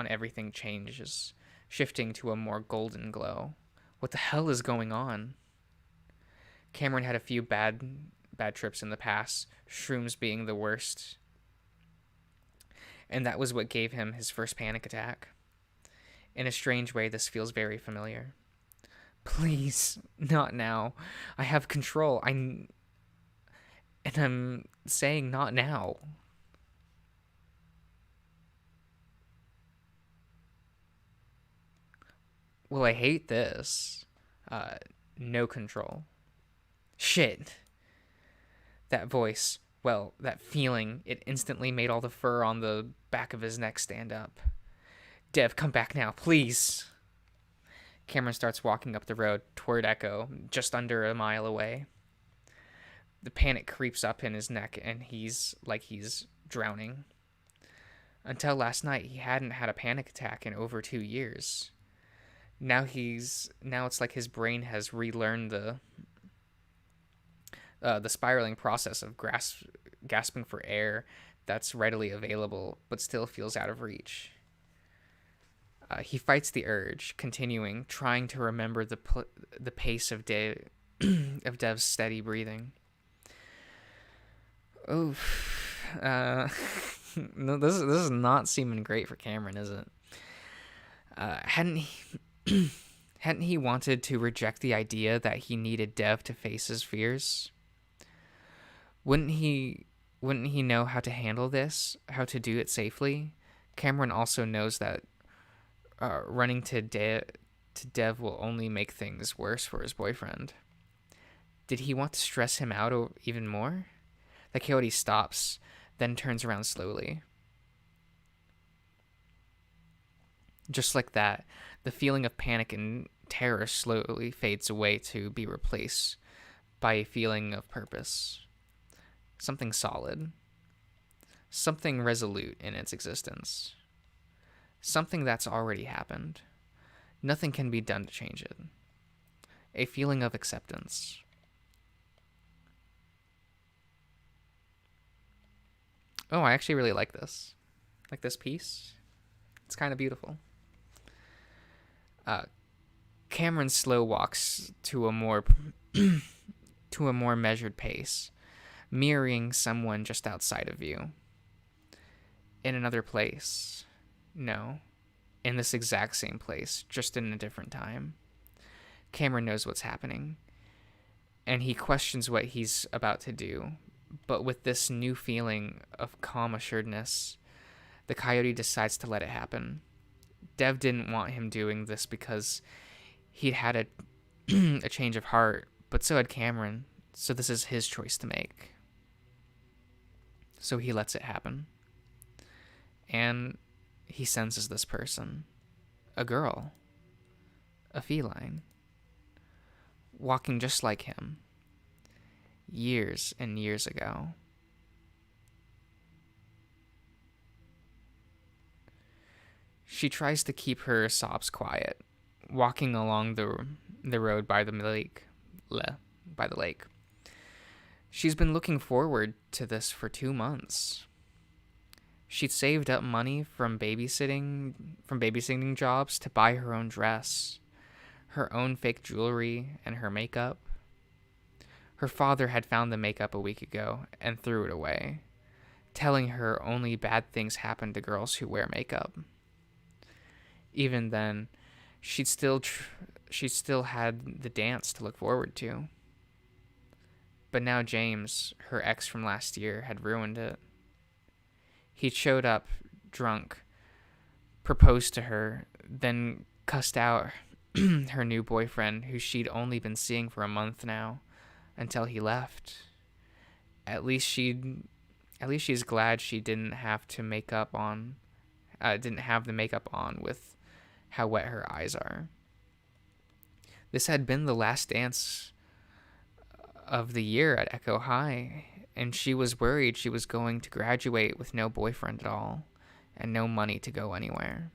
Speaker 1: everything, changes, shifting to a more golden glow. What the hell is going on? Cameron had a few bad trips in the past, shrooms being the worst. And that was what gave him his first panic attack. In a strange way, this feels very familiar. Please, not now. I have control. And I'm saying not now. Well, I hate this. Uh, no control. Shit. That voice. Well, that feeling. It instantly made all the fur on the back of his neck stand up. Dev, come back now, please. Cameron starts walking up the road toward Echo, just under a mile away. The panic creeps up in his neck, and he's drowning. Until last night, he hadn't had a panic attack in over 2 years. Now it's like his brain has relearned the spiraling process of gasping for air that's readily available, but still feels out of reach. He fights the urge, continuing, trying to remember the pace of of Dev's steady breathing. Oof. No, this is not seeming great for Cameron, is it? Hadn't he wanted to reject the idea that he needed Dev to face his fears? Wouldn't he know how to handle this, how to do it safely? Cameron also knows that running to Dev will only make things worse for his boyfriend. Did he want to stress him out even more? The coyote stops, then turns around slowly. Just like that, the feeling of panic and terror slowly fades away to be replaced by a feeling of purpose. Something solid. Something resolute in its existence. Something that's already happened. Nothing can be done to change it. A feeling of acceptance. Oh, I actually really like this. Like this piece. It's kind of beautiful. Cameron slow walks to a more measured pace, mirroring someone just outside of you. In another place. No. In this exact same place, just in a different time. Cameron knows what's happening, and he questions what he's about to do. But with this new feeling of calm assuredness, the coyote decides to let it happen. Dev didn't want him doing this because he'd had a change of heart, but so had Cameron, so this is his choice to make. So he lets it happen. And he senses this person. A girl. A feline. Walking just like him. Years and years ago. She tries to keep her sobs quiet, walking along the road by the lake. She's been looking forward to this for 2 months. She'd saved up money from babysitting jobs to buy her own dress, her own fake jewelry, and her makeup. Her father had found the makeup a week ago and threw it away, telling her only bad things happen to girls who wear makeup. Even then, she still had the dance to look forward to. But now James, her ex from last year, had ruined it. He showed up drunk, proposed to her, then cussed out her new boyfriend, who she'd only been seeing for a month now, until he left. At least she's glad she didn't have the makeup on with how wet her eyes are. This had been the last dance of the year at Echo High, and she was worried she was going to graduate with no boyfriend at all, and no money to go anywhere.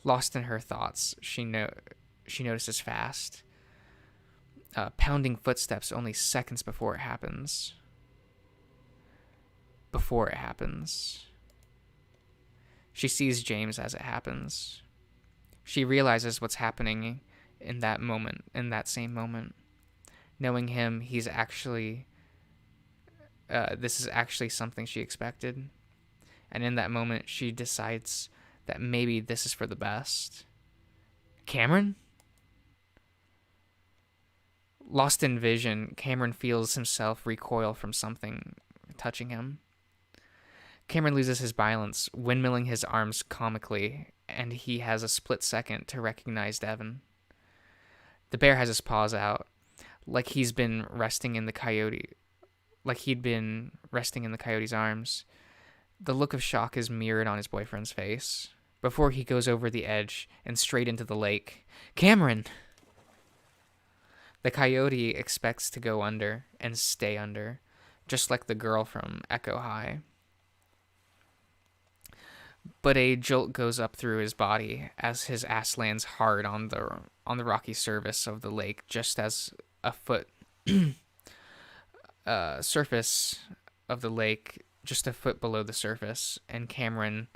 Speaker 1: Lost in her thoughts, she notices fast, pounding footsteps only seconds before it happens. She sees James as it happens. She realizes what's happening in that same moment. Knowing him, this is actually something she expected. And in that moment, she decides that maybe this is for the best. Cameron? Lost in vision, Cameron feels himself recoil from something touching him. Cameron loses his balance, windmilling his arms comically, and he has a split second to recognize Devin. The bear has his paws out, like he'd been resting in the coyote's arms. The look of shock is mirrored on his boyfriend's face before he goes over the edge and straight into the lake. Cameron! The coyote expects to go under and stay under, just like the girl from Echo High. But a jolt goes up through his body as his ass lands hard on the rocky surface of the lake, just as a foot surface of the lake, just a foot below the surface, and Cameron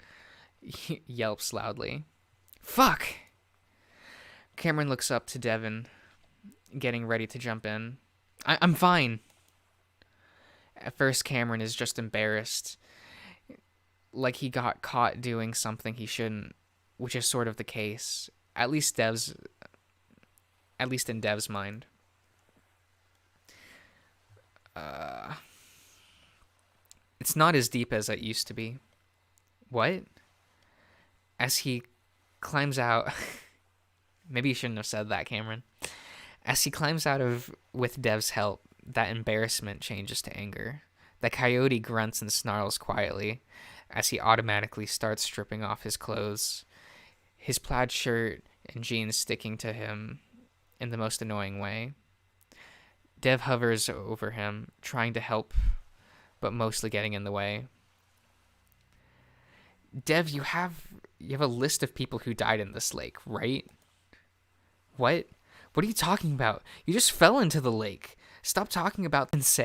Speaker 1: yelps loudly. Fuck! Cameron looks up to Devin, getting ready to jump in. I'm fine. At first, Cameron is just embarrassed, like he got caught doing something he shouldn't, which is sort of the case, at least in Dev's mind. It's not as deep as it used to be. What? As he climbs out... Maybe you shouldn't have said that, Cameron. As he climbs out of with Dev's help, that embarrassment changes to anger. The coyote grunts and snarls quietly as he automatically starts stripping off his clothes, his plaid shirt and jeans sticking to him in the most annoying way. Dev hovers over him, trying to help, but mostly getting in the way. Dev, you have a list of people who died in this lake, right? What? What are you talking about? You just fell into the lake. Stop talking about and say